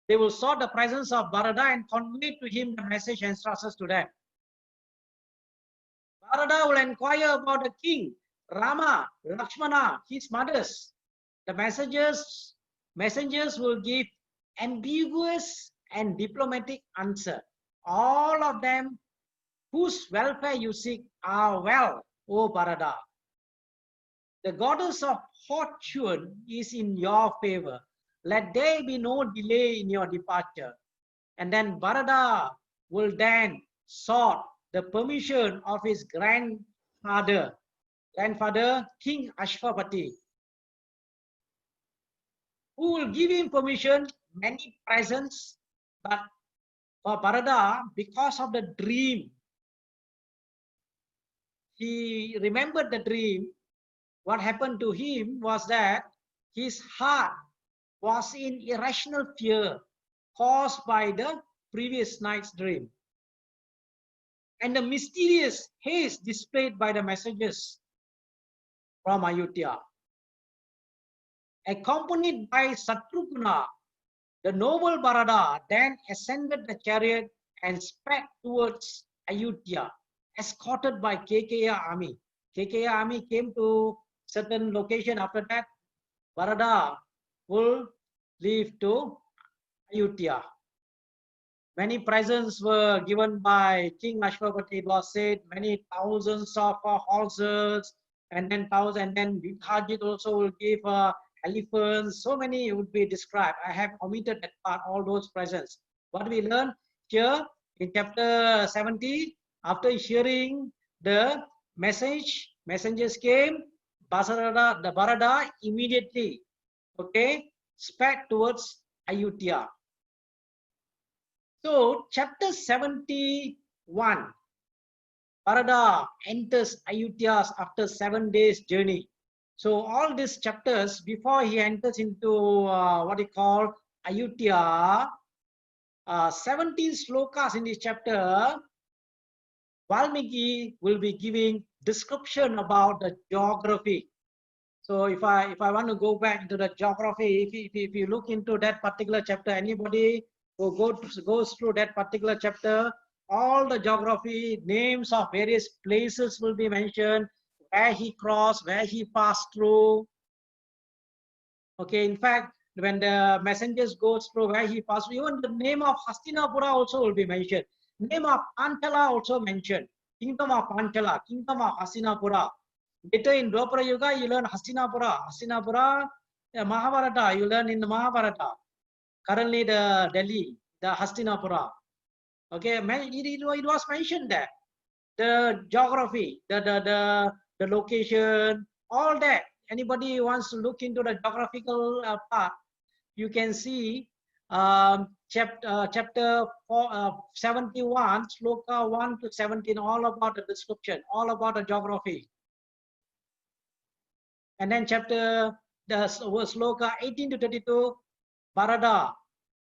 they will sought the presence of Bharata and convey to him the message and instructions to them. Bharata will inquire about the king, Rama, Lakshmana, his mothers. The messengers will give ambiguous and diplomatic answer. All of them whose welfare you seek are well, O Bharata. The goddess of fortune is in your favor. Let there be no delay in your departure. And then Bharata will then sought the permission of his grandfather, King Ashwapati, who will give him permission, many presents. But for Bharata, because of the dream, he remembered the dream. What happened to him was that his heart was in irrational fear caused by the previous night's dream and the mysterious haste displayed by the messengers from Ayodhya. Accompanied by Satrughna, the noble Bharata then ascended the chariot and sped towards Ayodhya, escorted by Kekeya army. KK army came to certain location. After that, Barada will leave to Ayutthaya. Many presents were given by King Ashwapati. It was said many thousands of horses, and then Vikrajit also will give elephants. So many would be described. I have omitted that part, all those presents. What we learn here in chapter 70, after hearing the messengers came, the Barada immediately, okay, sped towards Ayutthaya. So, chapter 71, Barada enters Ayutthaya after 7 days journey. So, all these chapters, before he enters into what he call Ayutthaya, 17 slokas in this chapter, Valmiki will be giving description about the geography. So, if I want to go back into the geography, if you look into that particular chapter, anybody who goes through that particular chapter, all the geography, names of various places will be mentioned, where he crossed, where he passed through. Okay, in fact, when the messengers goes through where he passed through, even the name of Hastinapura also will be mentioned. Name of Panchala also mentioned. Kingdom of Panchala, kingdom of Hastinapura. Later in Dwapara Yuga, you learn Hastinapura. Hastinapura, Mahabharata, you learn in the Mahabharata. Currently, the Delhi, the Hastinapura. Okay, it was mentioned there. The geography, the location, all that. Anybody wants to look into the geographical part, you can see chapter 71, sloka 1 to 17, all about the description, all about the geography. And then sloka 18 to 32, Barada,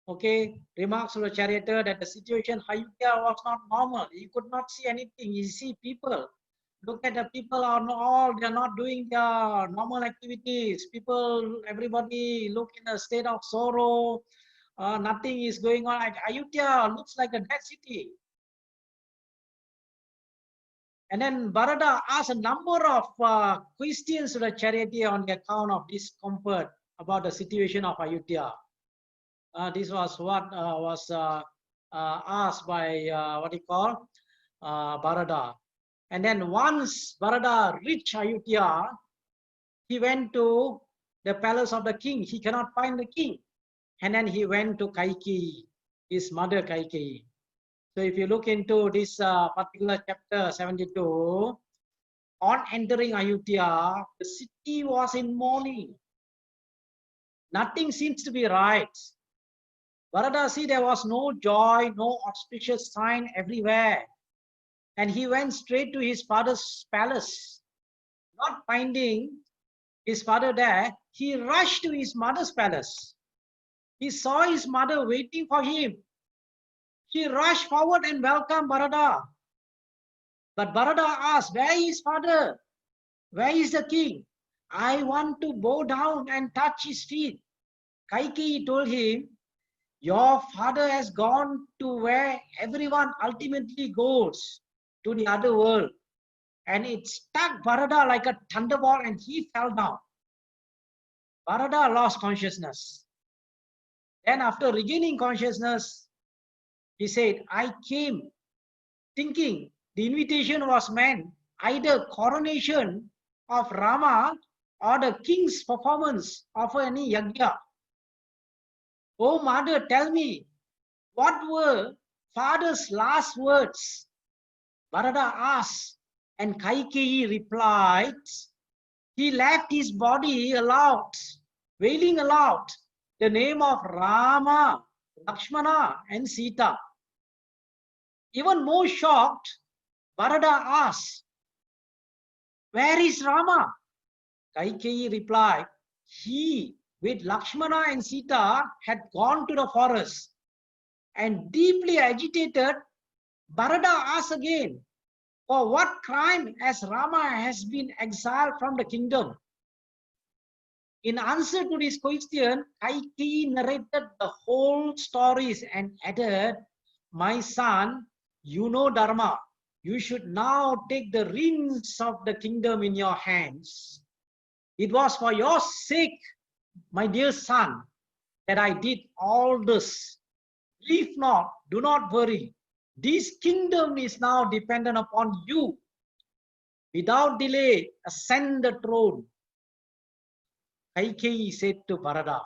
okay, remarks to the charioteer that the situation Ayutthaya was not normal. He could not see anything. You see people. Look at the people are all, they are not doing their normal activities. People, everybody look in a state of sorrow. Nothing is going on. Ayutthaya looks like a dead city. And then Barada asked a number of questions to the charioteer on the account of discomfort about the situation of Ayutthaya. This was what was asked by what he called Barada. And then once Barada reached Ayutthaya, he went to the palace of the king. He cannot find the king. And then he went to Kaikeyi, his mother Kaikeyi. So if you look into this particular chapter 72, on entering Ayutthaya, the city was in mourning. Nothing seems to be right. Barada see there was no joy, no auspicious sign everywhere. And he went straight to his father's palace. Not finding his father there, he rushed to his mother's palace. He saw his mother waiting for him. He rushed forward and welcomed Barada. But Barada asked, where is father? Where is the king? I want to bow down and touch his feet. Kaikeyi told him, your father has gone to where everyone ultimately goes, to the other world. And it struck Barada like a thunderbolt and he fell down. Barada lost consciousness. Then after regaining consciousness, he said, I came thinking the invitation was meant either coronation of Rama or the king's performance of any yajna. Oh mother, tell me, what were father's last words? Barada asked, and Kaikeyi replied, he left his body aloud, wailing aloud, the name of Rama, Lakshmana, and Sita. Even more shocked, Barada asked, where is Rama? Kaikeyi replied, he with Lakshmana and Sita had gone to the forest. And deeply agitated, Barada asked again, for what crime as Rama has been exiled from the kingdom? In answer to this question, Kaikeyi narrated the whole stories and added, my son, you know Dharma. you should now take the reins of the kingdom in your hands. It was for your sake, my dear son, that I did all this. Grieve not, do not worry. This kingdom is now dependent upon you. Without delay, ascend the throne. Kaikeyi said to Bharata.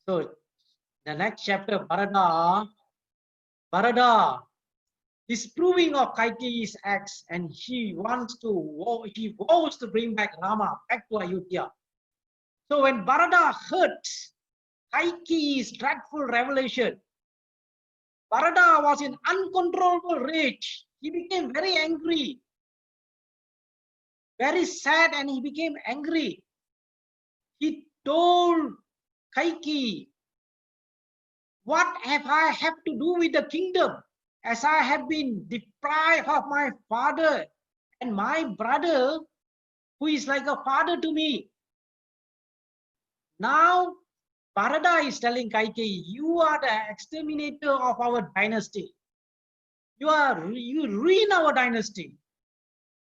So, the next chapter, Bharata disproving of Kaikeyi's acts, and he vows to bring back Rama back to Ayodhya. So when Bharata heard Kaikeyi's dreadful revelation, Bharata was in uncontrollable rage. He became very angry, very sad, and he became angry. He told Kaikeyi, what have I to do with the kingdom, as I have been deprived of my father and my brother, who is like a father to me? Now, Bharata is telling Kaikeyi, you are the exterminator of our dynasty. You ruin our dynasty.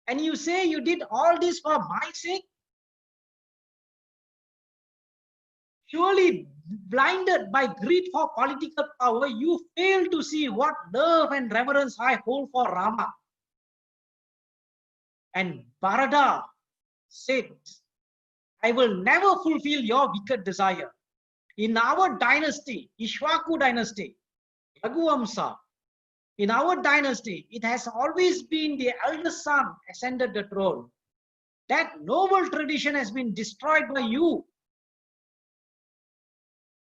And you say you did all this for my sake? Surely, blinded by greed for political power, you fail to see what love and reverence I hold for Rama. And Bharata said, I will never fulfill your wicked desire. In our dynasty, Ishwaku dynasty, Raghuvamsa, in our dynasty, it has always been the eldest son ascended the throne. That noble tradition has been destroyed by you.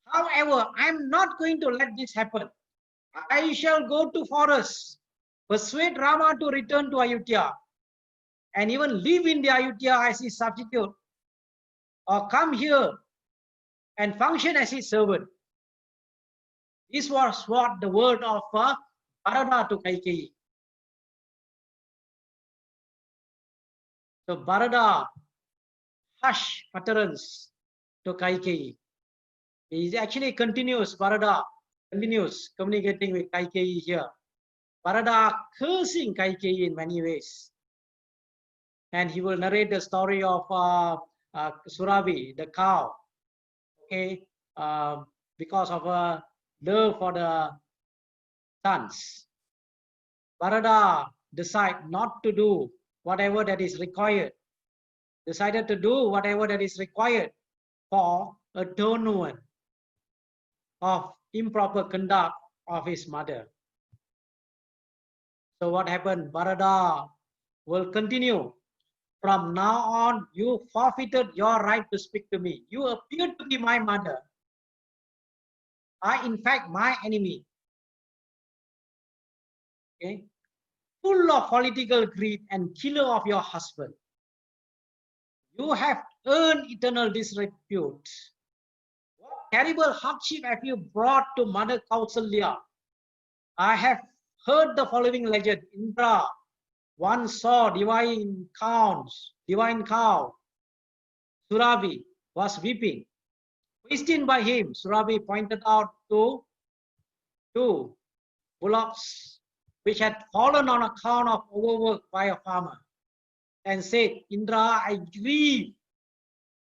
However, I am not going to let this happen. I shall go to forest, persuade Rama to return to Ayodhya, and even live in the Ayodhya as his substitute, or come here and function as his servant. This was what the word of Bharata to Kaikeyi. So Bharata hushed utterance to Kaikeyi. He actually Bharata continues communicating with Kaikeyi here. Bharata cursing Kaikeyi in many ways. And he will narrate the story of Surabhi, the cow, okay, because of a love for the sons. Bharata decided not to do whatever that is required, decided to do whatever that is required for a tournament of improper conduct of his mother. So what happened? Bharata will continue. From now on, you forfeited your right to speak to me. You appeared to be my mother. I, in fact, my enemy. Okay? Full of political greed and killer of your husband. You have earned eternal disrepute. What terrible hardship have you brought to Mother Kausalya? I have heard the following legend. Indra once saw divine cow, Surabhi, was weeping. Questioned by him, Surabhi pointed out to two bullocks which had fallen on account of overwork by a farmer, and said, Indra, I grieve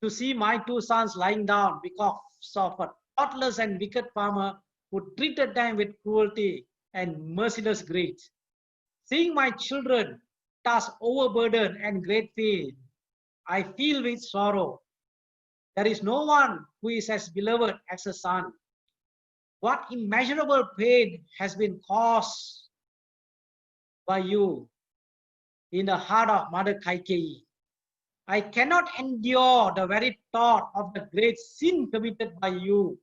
to see my two sons lying down because of a thoughtless and wicked farmer who treated them with cruelty and merciless greed. Seeing my children thus overburdened and great pain, I feel with sorrow. There is no one who is as beloved as a son. What immeasurable pain has been caused by you in the heart of Mother Kaikeyi. I cannot endure the very thought of the great sin committed by you.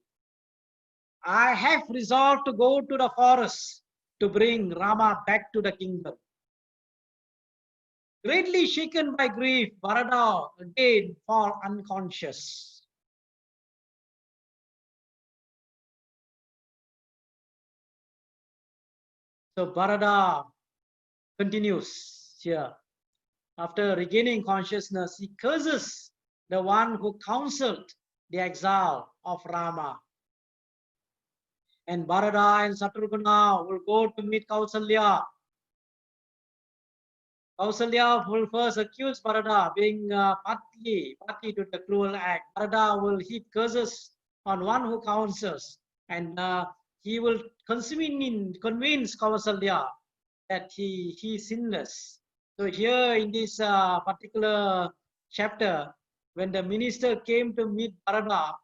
I have resolved to go to the forest to bring Rama back to the kingdom. Greatly shaken by grief, Bharata again fall unconscious. So Bharata continues here. After regaining consciousness, he curses the one who counseled the exile of Rama. And Bharata and Shatrugna will go to meet Kausalya Kausalya will first accuse Bharata being party to the cruel act. Bharata will heap curses on one who counsels, and he will convince Kausalya that he is sinless. So here in this particular chapter, when the minister came to meet Bharata,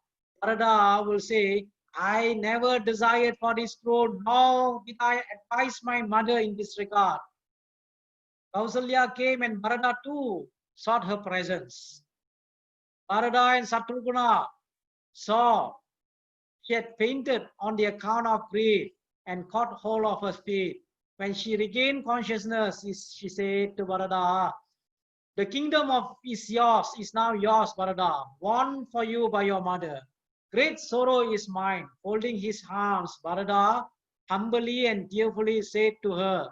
Bharata will say, I never desired for this throne, nor did I advise my mother in this regard. Kausalya came and Bharata too sought her presence. Bharata and Satrughna saw she had fainted on the account of grief and caught hold of her feet. When she regained consciousness, she said to Bharata, the kingdom is yours, is now yours, Bharata, won for you by your mother. Great sorrow is mine. Holding his arms, Bharata humbly and tearfully said to her,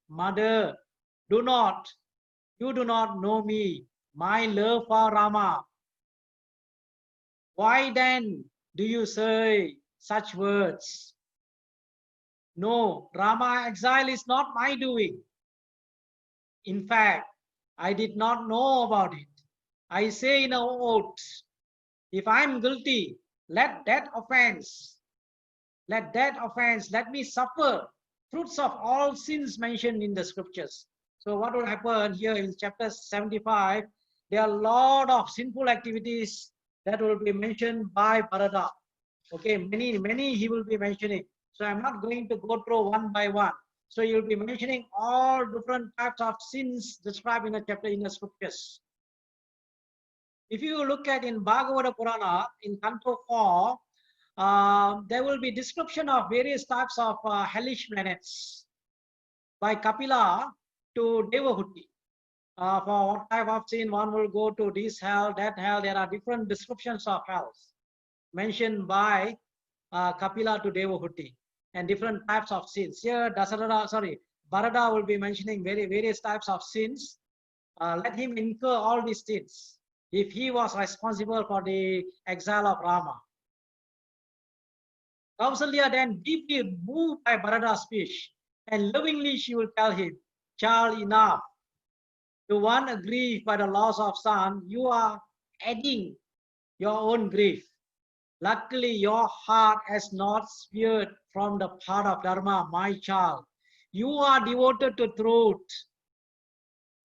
Mother, you do not know me, my love for Rama. Why then do you say such words? No, Rama exile is not my doing. In fact, I did not know about it. I say in an oath, if I am guilty, let me suffer fruits of all sins mentioned in the scriptures. So what will happen here in chapter 75? There are a lot of sinful activities that will be mentioned by Bharata. Okay, many he will be mentioning. So I'm not going to go through one by one. So you'll be mentioning all different types of sins described in a chapter in the scriptures. If you look at in Bhagavata Purana, in Canto 4, there will be description of various types of hellish planets by Kapila to Devahuti. For what type of sin, one will go to this hell, that hell. There are different descriptions of hells mentioned by Kapila to Devahuti and different types of sins. Here, Bharata will be mentioning various types of sins. Let him incur all these sins if he was responsible for the exile of Rama. Kausalya then deeply moved by Bharata's speech, and lovingly she will tell him, child, enough. To one aggrieved by the loss of son, you are adding your own grief. Luckily, your heart has not veered from the path of Dharma, my child. You are devoted to truth.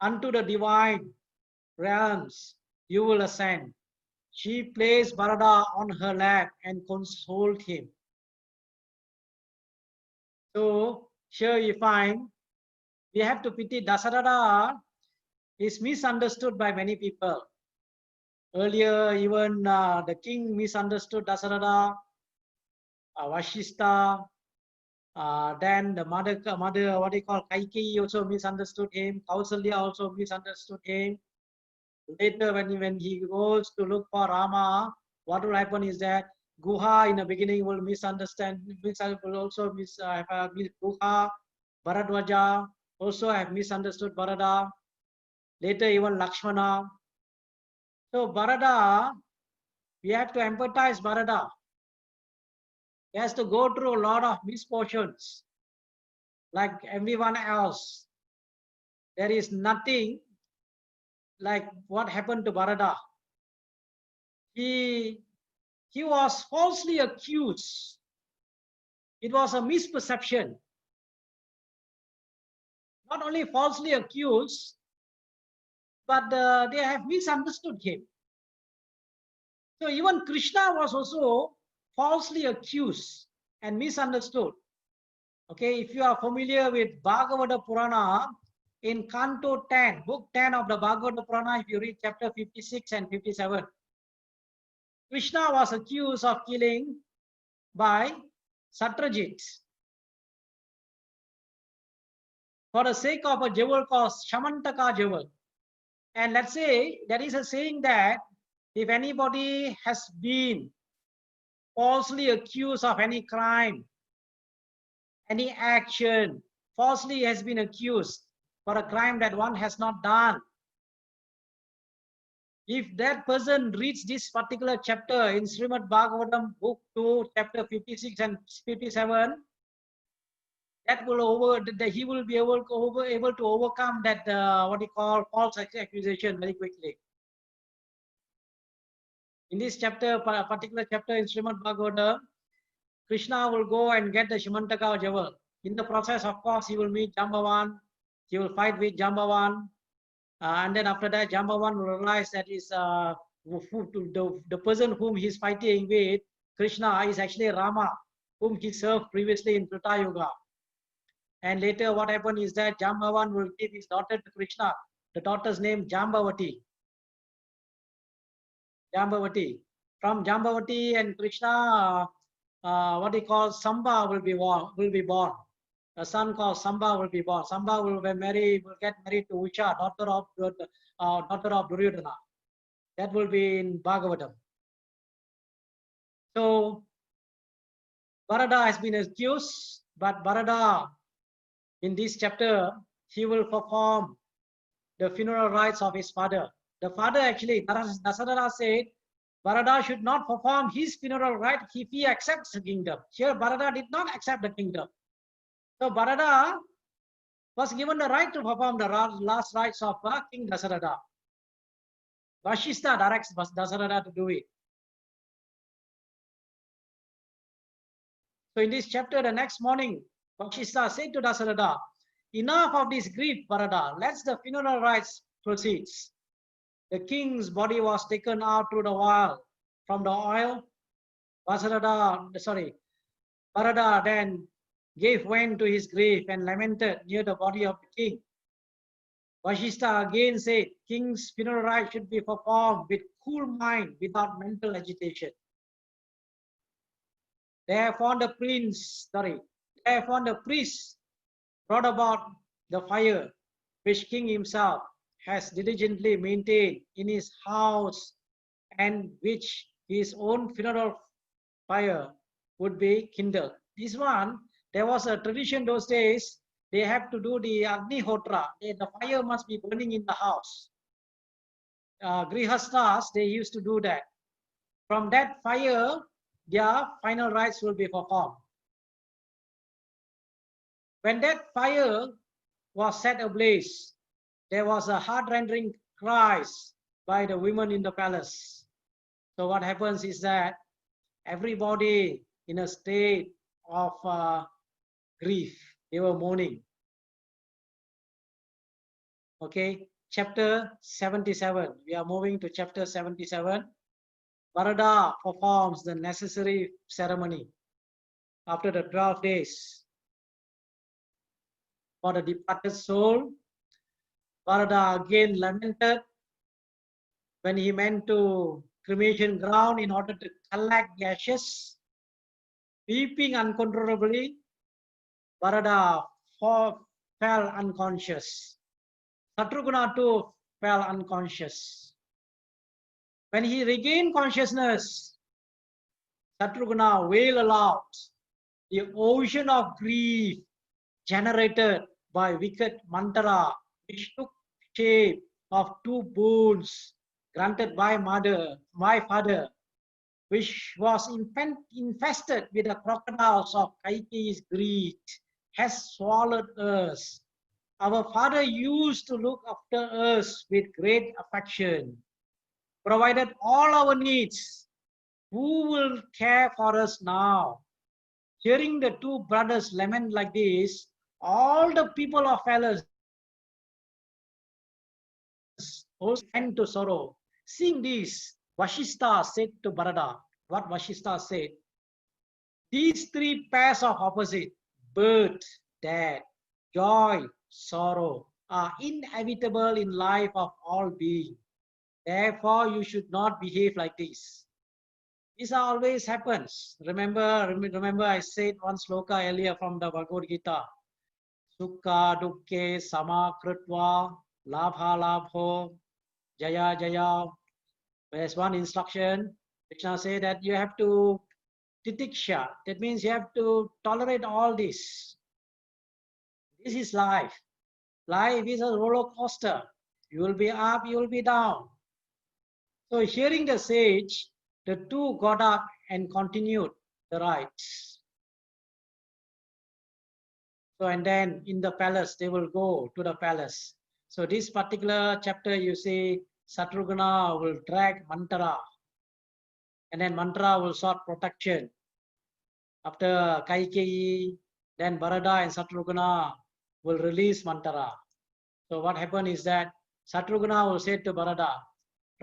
Unto the divine realms you will ascend. She placed Bharata on her lap and consoled him. So here you find we have to pity Dasaratha is misunderstood by many people. Earlier, even the king misunderstood Dasaratha, Vashishta, then the mother, what they call Kaikeyi also misunderstood him. Kausalya also misunderstood him. Later, when he goes to look for Rama, what will happen is that Guha in the beginning will misunderstand, will also Guha, Bharadwaja also have misunderstood Bharata. Later, even Lakshmana. So Bharata, we have to empathize Bharata. He has to go through a lot of misfortunes like everyone else. There is nothing like what happened to Bharata. He was falsely accused. It was a misperception. Not only falsely accused, but they have misunderstood him. So even Krishna was also falsely accused and misunderstood. Okay, if you are familiar with Bhagavata Purana, in Canto 10, book 10 of the Bhagavata Purana, if you read chapter 56 and 57, Krishna was accused of killing by Satrajit for the sake of a jewel called Shamantaka jewel. And let's say there is a saying that if anybody has been falsely accused of any crime, any action, falsely has been accused for a crime that one has not done, if that person reads this particular chapter in Srimad Bhagavatam, book 2, chapter 56 and 57, that will he will be able to overcome that what you call false accusation very quickly. In this chapter, particular chapter in Srimad Bhagavatam, Krishna will go and get the Shimantaka jewel. In the process, of course, he will meet Jambavan. He will fight with Jambavan. And then after that, Jambavan will realize that the person whom he's fighting with, Krishna, is actually Rama, whom he served previously in Treta Yuga. And later what happened is that Jambavan will give his daughter to Krishna. The daughter's name Jambavati. Jambavati. From Jambavati and Krishna, what he calls Samba will be born. A son called Samba will be born. Samba will get married to Usha, daughter of Duryodhana. That will be in Bhagavatam. So Bharata has been accused, but Bharata, in this chapter, he will perform the funeral rites of his father. The father actually, Dasaratha said, Bharata should not perform his funeral rite if he accepts the kingdom. Here, Bharata did not accept the kingdom. So Bharata was given the right to perform the last rites of King Dasaratha. Vashishta directs Dasaratha to do it. So in this chapter, the next morning, Vashishta said to Dasaratha, enough of this grief, Bharata. Let the funeral rites proceed. The king's body was taken out through the wall from the oil. Bharata then gave vent to his grief and lamented near the body of the king. Vashishta again said, king's funeral rite should be performed with cool mind, without mental agitation. Therefore the priest brought about the fire, which king himself has diligently maintained in his house, and which his own funeral fire would be kindled. This one, there was a tradition those days, they have to do the Agnihotra. The fire must be burning in the house. Grihasthas, they used to do that. From that fire, their final rites will be performed. When that fire was set ablaze, there was a heart-rending cries by the women in the palace. So what happens is that everybody in a state of grief, they were mourning. Okay, chapter 77. We are moving to chapter 77. Bharata performs the necessary ceremony after the 12 days. For the departed soul, Bharata again lamented when he went to cremation ground in order to collect the ashes. Weeping uncontrollably, Bharata fell unconscious. Shatrugna too fell unconscious. When he regained consciousness, Shatrugna wailed aloud. The ocean of grief generated by wicked Mantara, which took shape of two boons granted by my father, which was infested with the crocodiles of Kaikeyi's greed, has swallowed us. Our father used to look after us with great affection, provided all our needs. Who will care for us now? Hearing the two brothers lament like this, all the people of palace also went to sorrow. Seeing this, Vashishta said to Bharata, what Vashishta said, these three pairs of opposite, birth, death, joy, sorrow, are inevitable in life of all beings. Therefore, you should not behave like this. This always happens. Remember I said one sloka earlier from the Bhagavad Gita. Sukha dukke samakrutva labha labho jaya jaya. There's one instruction. Krishna said that you have to titiksha. That means you have to tolerate all this. This is life. Life is a roller coaster. You will be up, you will be down. So hearing the sage, the two got up and continued the rites. So, and then in the palace, they will go to the palace. So this particular chapter, you see, Satrughna will drag Mantara, and then Mantara will sought protection. After Kaikeyi, then Bharata and Satrughna will release Mantara. So what happened is that Satrughna will say to Bharata,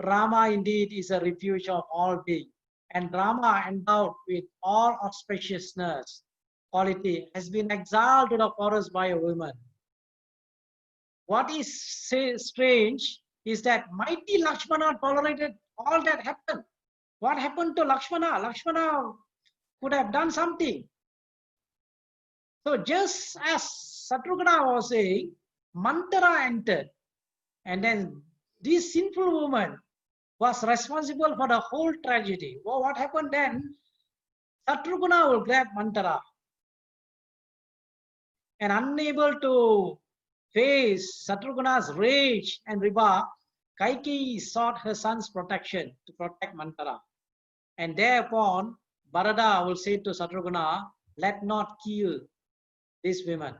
Rama indeed is a refuge of all beings, and Rama, endowed with all auspiciousness, quality, has been exiled to the forest by a woman. What is strange is that mighty Lakshmana tolerated all that happened. What happened to Lakshmana? Lakshmana could have done something. So just as Satrughna was saying, Mantara entered, and then this sinful woman was responsible for the whole tragedy. Well, what happened then? Satrughna will grab Mantara, and unable to face Satrughna's rage and rebuff, Kaikeyi sought her son's protection to protect Mantara. And thereupon, Bharata will say to Satrughna, let not kill this woman.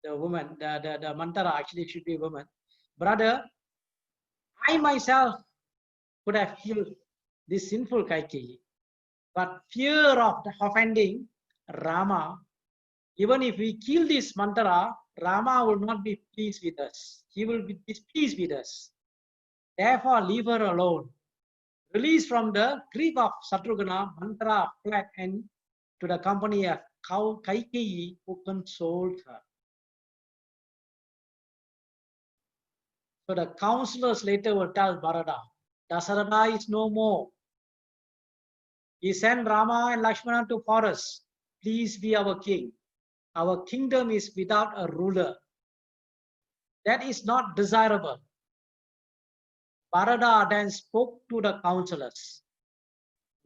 The woman, the Mantara actually should be a woman. Brother, I myself could have killed this sinful Kaikeyi. But fear of offending Rama, even if we kill this Mantara, Rama will not be pleased with us. He will be displeased with us. Therefore, leave her alone. Released from the grip of Satrughna, Mantara fled and to the company of Kaikeyi, who consoled her. So the counselors later will tell Bharata, Dasaratha is no more. He sent Rama and Lakshmana to forest. Please be our king. Our kingdom is without a ruler. That is not desirable. Bharata then spoke to the counselors.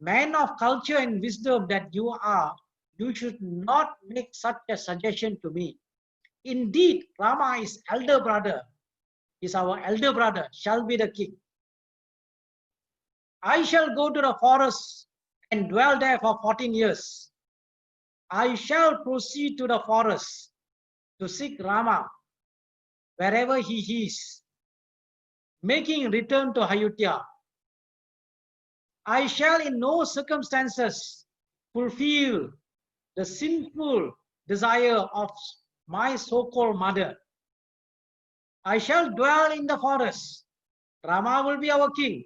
Man of culture and wisdom that you are, you should not make such a suggestion to me. Indeed, Rama is elder brother, is our elder brother, shall be the king. I shall go to the forest and dwell there for 14 years. I shall proceed to the forest to seek Rama wherever he is, making return to Ayodhya. I shall in no circumstances fulfill the sinful desire of my so-called mother. I shall dwell in the forest. Rama will be our king.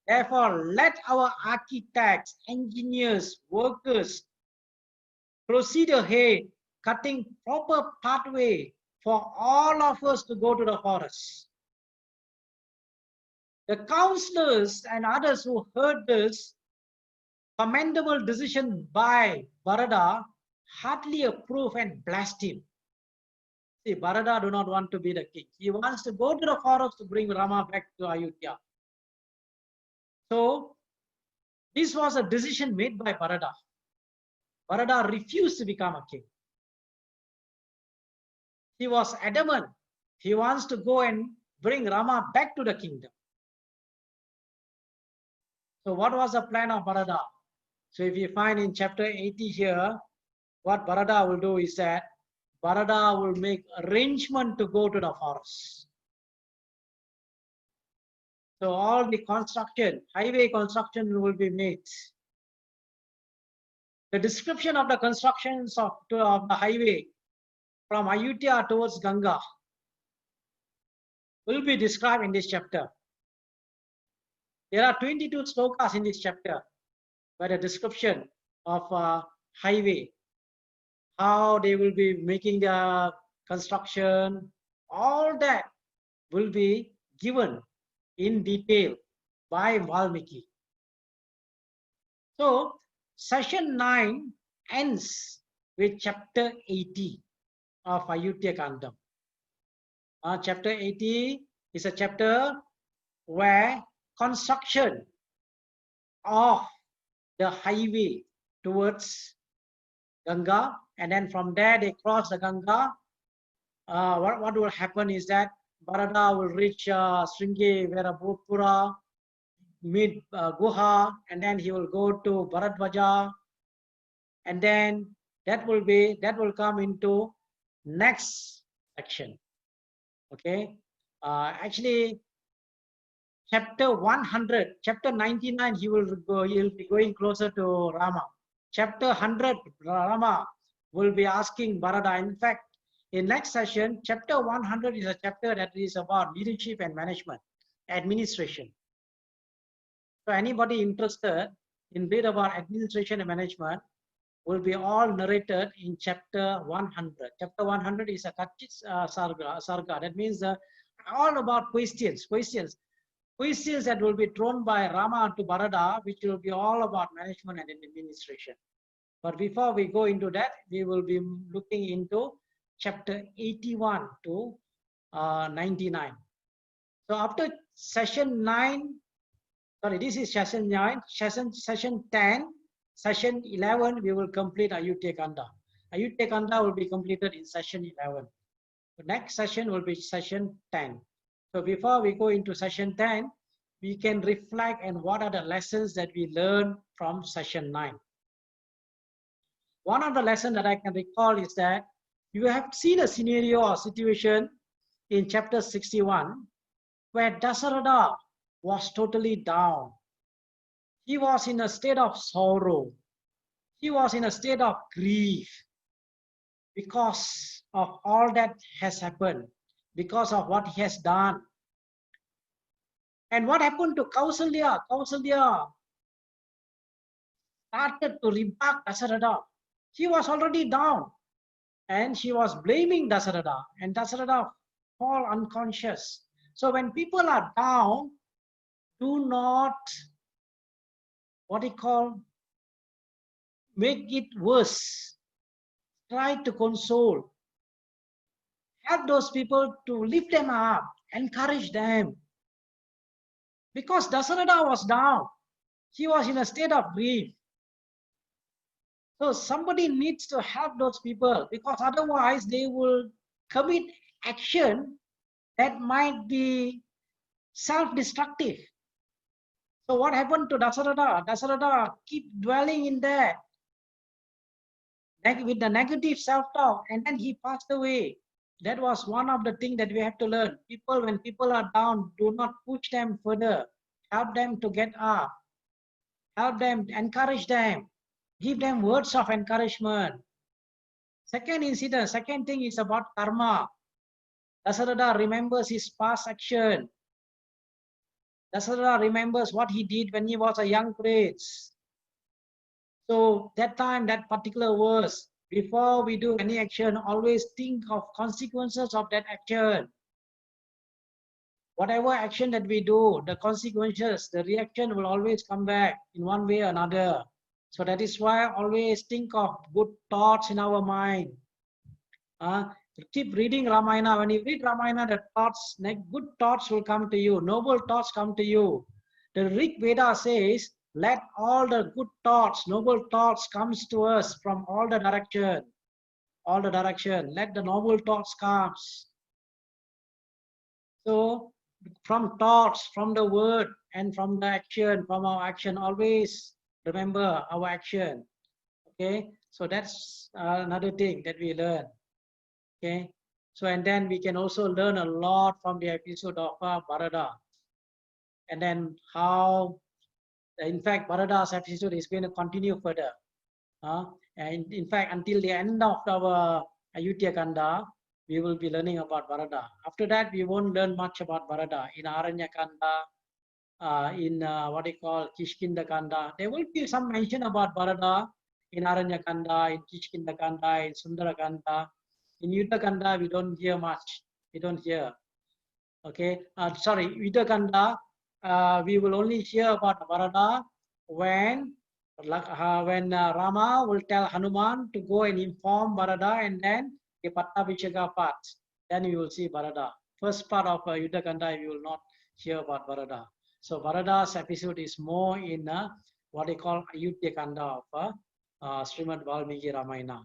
Therefore, let our architects, engineers, workers proceed ahead, cutting proper pathway for all of us to go to the forest. The counselors and others who heard this commendable decision by Bharata heartily approved and blessed him. See, Bharata do not want to be the king. He wants to go to the forest to bring Rama back to Ayodhya. So, this was a decision made by Bharata. Bharata refused to become a king. He was adamant. He wants to go and bring Rama back to the kingdom. So what was the plan of Bharata? So if you find in chapter 80 here, what Bharata will do is that Bharata will make arrangement to go to the forest. So all the construction, highway construction will be made. The description of the constructions of the highway from Ayodhya towards Ganga will be described in this chapter. There are 22 slokas in this chapter where the description of highway, how they will be making the construction, all that will be given in detail by Valmiki. So session 9 ends with chapter 80 of Ayodhya Kandam. Chapter 80 is a chapter where construction of the highway towards Ganga, and then from there they cross the Ganga. What will happen is that Bharata will reach Sringe Verabhutpura, meet Guha, and then he will go to Bharadwaja, and then That will come into next section. Okay. Actually, chapter 100, chapter 99, he'll be going closer to Rama. Chapter 100, Rama will be asking Bharata. In fact, in next session, chapter 100 is a chapter that is about leadership and management, administration. So anybody interested in read about administration and management will be all narrated in chapter 100. Chapter 100 is a sarga. That means all about questions that will be thrown by Rama to Bharata, which will be all about management and administration. But before we go into that, we will be looking into chapter 81 to 99. So after session 9, sorry, this is session 9, session 10, session 11, we will complete Ayutthaya Kanda. Ayutthaya Kanda will be completed in session 11. The next session will be session 10. So before we go into session 10, we can reflect on what are the lessons that we learned from session 9. One of the lessons that I can recall is that you have seen a scenario or situation in chapter 61 where Dasaratha was totally down. He was in a state of sorrow. He was in a state of grief because of all that has happened, because of what he has done. And what happened to Kausalya? Kausalya started to rebuke Dasaratha. He was already down and she was blaming Dasaratha, and Dasaratha fall unconscious. So when people are down, do not, what you call, make it worse. Try to console. Help those people to lift them up, encourage them. Because Dasaratha was down. He was in a state of grief. So somebody needs to help those people, because otherwise they will commit action that might be self-destructive. So what happened to Dasaratha? Dasaratha keep dwelling in there with the negative self-talk, and then he passed away. That was one of the things that we have to learn. People, when people are down, do not push them further. Help them to get up. Help them, encourage them. Give them words of encouragement. Second incident, second thing is about karma. Dasaratha remembers his past action. Dasaratha remembers what he did when he was a young prince. So that time, that particular verse, before we do any action, always think of consequences of that action. Whatever action that we do, the consequences, the reaction will always come back in one way or another. So that is why always think of good thoughts in our mind. Keep reading Ramayana. When you read Ramayana, the thoughts, good thoughts will come to you. Noble thoughts come to you. The Rig Veda says, let all the good thoughts, noble thoughts comes to us from all the direction. All the direction. Let the noble thoughts comes. So from thoughts, from the word, and from the action, from our action, always remember our action. Okay, so that's another thing that we learn. Okay, so and then we can also learn a lot from the episode of Bharata, and then how, in fact, Bharata's episode is going to continue further. And in fact, until the end of our Ayutthaya Kanda, we will be learning about Bharata. After that, we won't learn much about Bharata. In Aranya Kanda, in what they call Kishkinda Kanda, there will be some mention about Bharata in Aranya Kanda, in Kishkinda Kanda, in Sundara Kanda. In Yuddha Kanda, we don't hear much. We don't hear. Okay, sorry, Yuddha Kanda, we will only hear about Bharata when Rama will tell Hanuman to go and inform Bharata, and then the Pattabhisheka part. Then you will see Bharata. First part of Yuddha Kanda, you will not hear about Bharata. So Bharata's episode is more in what they call Ayutthaya Kanda of Srimad Valmiki Ramayana.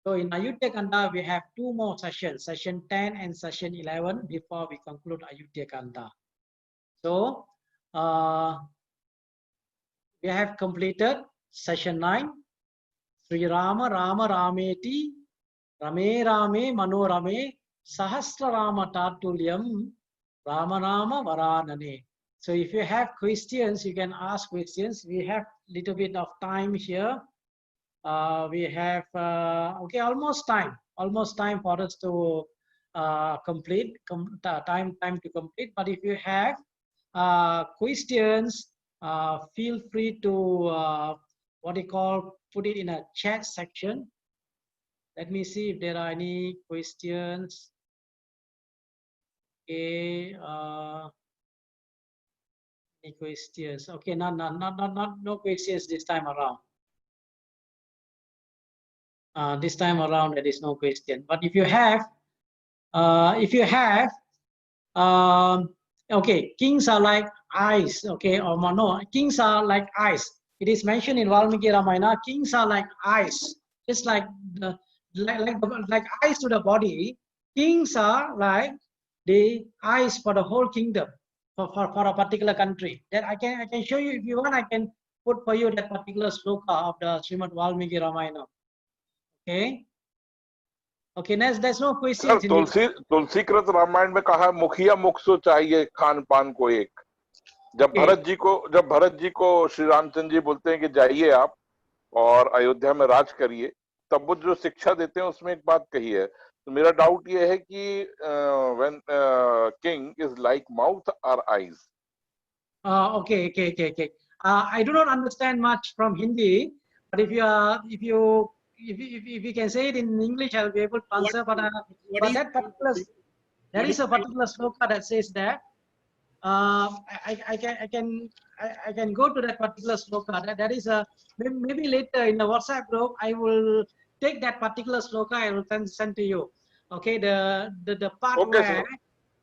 So in Ayutthaya Kanda, we have two more sessions, session 10 and session 11, before we conclude Ayutthaya Kanda. So we have completed session 9, Sri Rama Rama Rameti Rame Rame Manorame Sahasra Rama Tatulyam Ramanama Varanane. So if you have questions, you can ask questions. We have little bit of time here. We have okay, almost time for us to complete time to complete. But if you have questions, feel free to what you call put it in a chat section. Let me see if there are any questions. Okay, any questions? Okay, no questions this time around. This time around there is no question. But if you have, okay, kings are like ice. Okay, or no, kings are like ice. It is mentioned in Valmiki Ramayana. Kings are like ice, just like the like ice to the body. Kings are like the ice for the whole kingdom, for a particular country. That I can show you if you want. I can put for you that particular sloka of the Srimad Valmiki Ramayana. Okay. Okay, there's no questions. Sir Tulsi कृत रामायण में कहा मुखिया मुख सो चाहिए खान पान को एक. जब भरत जी को श्री रामचंद्र जी बोलते हैं कि जाइए आप और अयोध्या में राज करिए, तब वो जो शिक्षा देते हैं उसमें एक बात कही है. तो मेरा डाउट ये है कि when king is like mouth और eyes. Okay. I do not understand much from Hindi, but if you can say it in English, I'll be able to answer. But there is a particular sloka that says that. I can go to that particular sloka. That is a maybe later in the WhatsApp group. I will take that particular sloka. I will send to you. Okay, the part okay,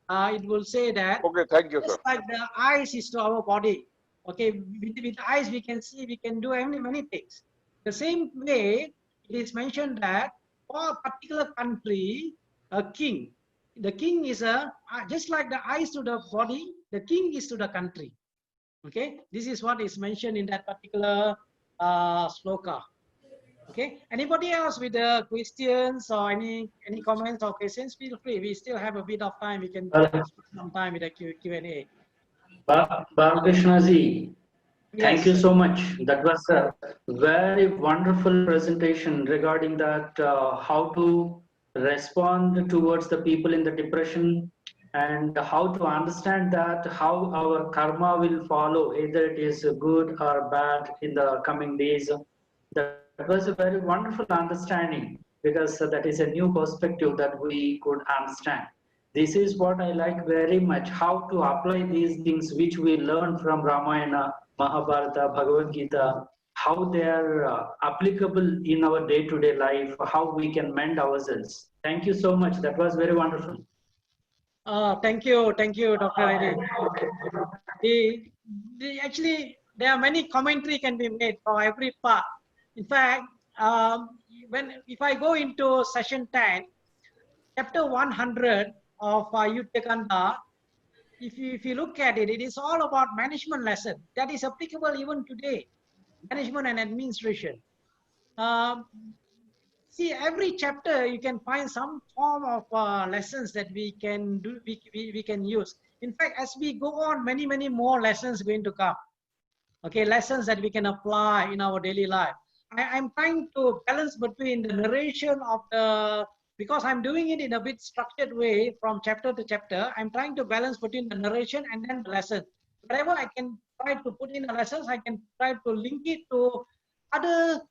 where it will say that. Okay, thank you, sir. Like the eyes is to our body. Okay, with eyes we can see, we can do many things. The same way it is mentioned that for a particular country, a king. The king is just like the eyes to the body, the king is to the country. Okay, this is what is mentioned in that particular sloka. Okay, anybody else with the questions or any comments or questions, feel free. We still have a bit of time. We can spend some time with the Q&A. Balakrishna ji, thank you so much. That was a very wonderful presentation regarding that how to respond towards the people in the depression and how to understand that how our karma will follow, either it is good or bad in the coming days. That was a very wonderful understanding because that is a new perspective that we could understand. This is what I like very much, how to apply these things which we learn from Ramayana, Mahabharata, Bhagavad Gita, how they are applicable in our day-to-day life, how we can mend ourselves. Thank you so much. That was very wonderful. Thank you, Dr. Reddy. Actually, there are many commentary can be made for every part. In fact, if I go into session 10, chapter 100 of Ayodhya Kanda, if you look at it, it is all about management lesson that is applicable even today, management and administration. See, every chapter you can find some form of lessons that we can do, we can use. In fact, as we go on, many more lessons going to come. Okay, lessons that we can apply in our daily life. I'm trying to balance between the narration of the, because I'm doing it in a bit structured way from chapter to chapter. I'm trying to balance between the narration and then the lesson. Wherever I can try to put in the lessons, I can try to link it to other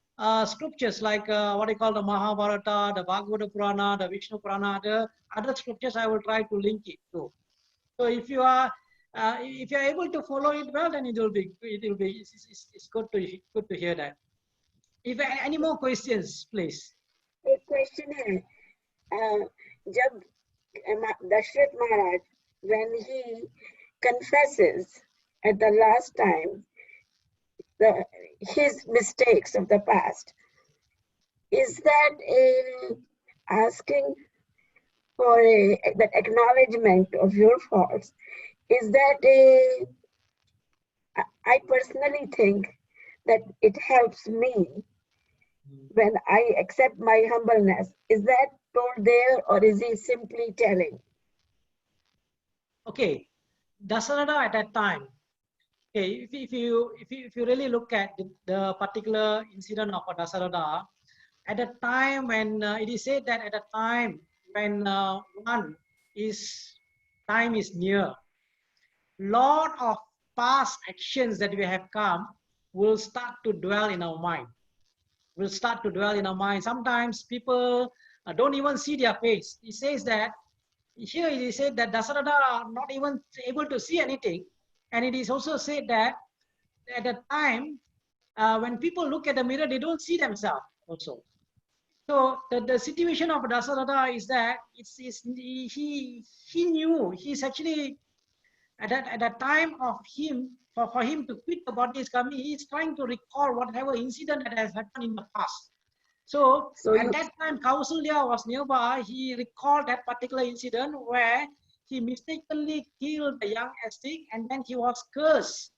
scriptures like what I call the Mahabharata, the Bhagavata Purana, the Vishnu Purana, the other scriptures I will try to link it to. So if you are able to follow it well, then it's good to hear that. If any more questions, please. एक question है, जब Dashrath Maharaj, when he confesses at the last time his mistakes of the past, is that asking for that acknowledgement of your faults? Is that I personally think that it helps me when I accept my humbleness. Is that told there, or is he simply telling? Okay, Dasaratha at that time. Okay, if you really look at the particular incident of Dasaratha, at the time when it is said that at the time when time is near, lot of past actions that we have come will start to dwell in our mind. Will start to dwell in our mind. Sometimes people don't even see their face. It says that here it is said that Dasaratha are not even able to see anything, and it is also said that at the time when people look at the mirror, they don't see themselves also. So the situation of Dasaratha is that he knew he's actually at that time of him for him to quit the body is coming. He's trying to recall whatever incident that has happened in the past. So at that time, Kausalya was nearby. He recalled that particular incident where he mistakenly killed the young ascetic, and then he was cursed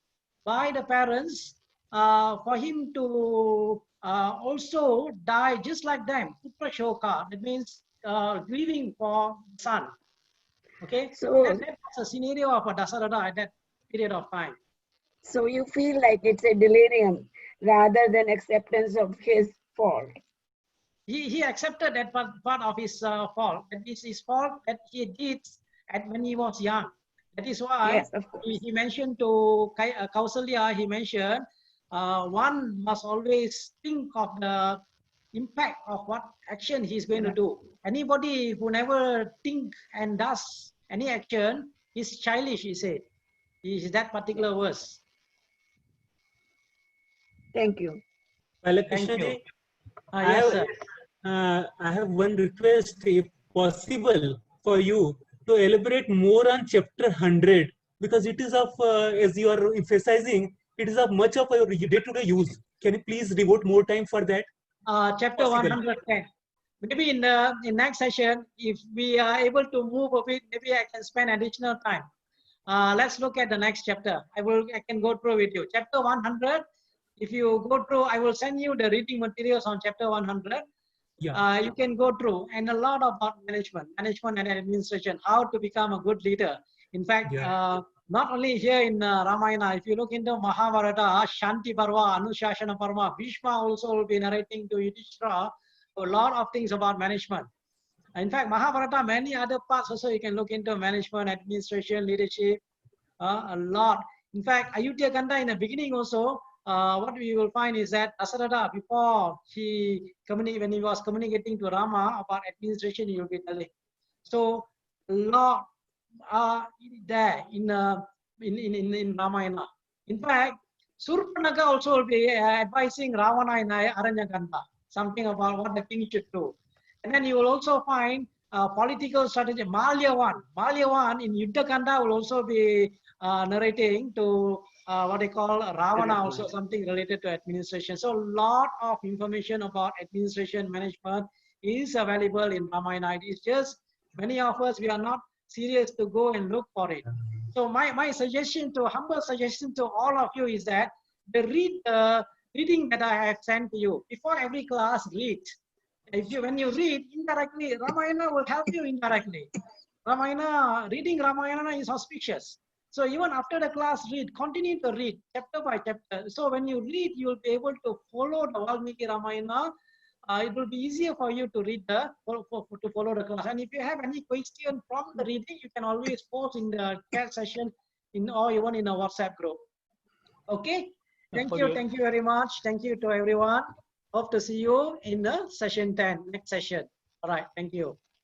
by the parents for him to also die just like them. Putra Shoka, that means grieving for son. Okay, So that was a scenario of a Dasaratha at that period of time. So you feel like it's a delirium rather than acceptance of his fault. He accepted that part of his fault. That is his fault that he did when he was young. That is why Yes, of course. he mentioned to Kausalya, he mentioned one must always think of the impact of what action he's going to do. Anybody who never think and does any action is childish, he said. Is that particular verse. Thank you. Balakrishna Thank you. ji, Yes, sir. I have one request, if possible, for you to elaborate more on chapter 100, because it is of, as you are emphasizing, it is of much of your day-to-day use. Can you please devote more time for that? Chapter Possible. 110. Maybe in the next session, if we are able to move a bit, maybe I can spend additional time. Let's look at the next chapter. I can go through with you. Chapter 100. If you go through, I will send you the reading materials on chapter 100. Yeah. You can go through, and a lot about management and administration, how to become a good leader. In fact, not only here in Ramayana, if you look into Mahabharata, Shanti Parva, Anushasana Parva, Bhishma also will be narrating to Yudhishthira a lot of things about management. In fact, Mahabharata, many other parts also you can look into management, administration, leadership, a lot. In fact, Ayodhya Kanda in the beginning also, what we will find is that Dasaratha, before when he was communicating to Rama about administration, he will be telling. So a lot are there in Ramayana. In fact, Surpanaka also will be advising Ravana in Aranyakanda, something about what the king should do. And then you will also find political strategy. Malyavan in Yuddhakanda will also be narrating to what they call Ravana, also something related to administration. So a lot of information about administration management is available in Ramayana. It is just many of us, we are not serious to go and look for it. So my humble suggestion to all of you is that reading that I have sent to you before every class, read. When you read indirectly, Ramayana will help you indirectly. Reading Ramayana is auspicious. So even after the class, continue to read chapter by chapter. So when you read, you will be able to follow the Valmiki Ramayana. It will be easier for you to read to follow the class. And if you have any question from the reading, you can always post in the chat session or even in a WhatsApp group. Okay. Thank you very much. Thank you to everyone. Hope to see you in the session 10, next session. All right. Thank you.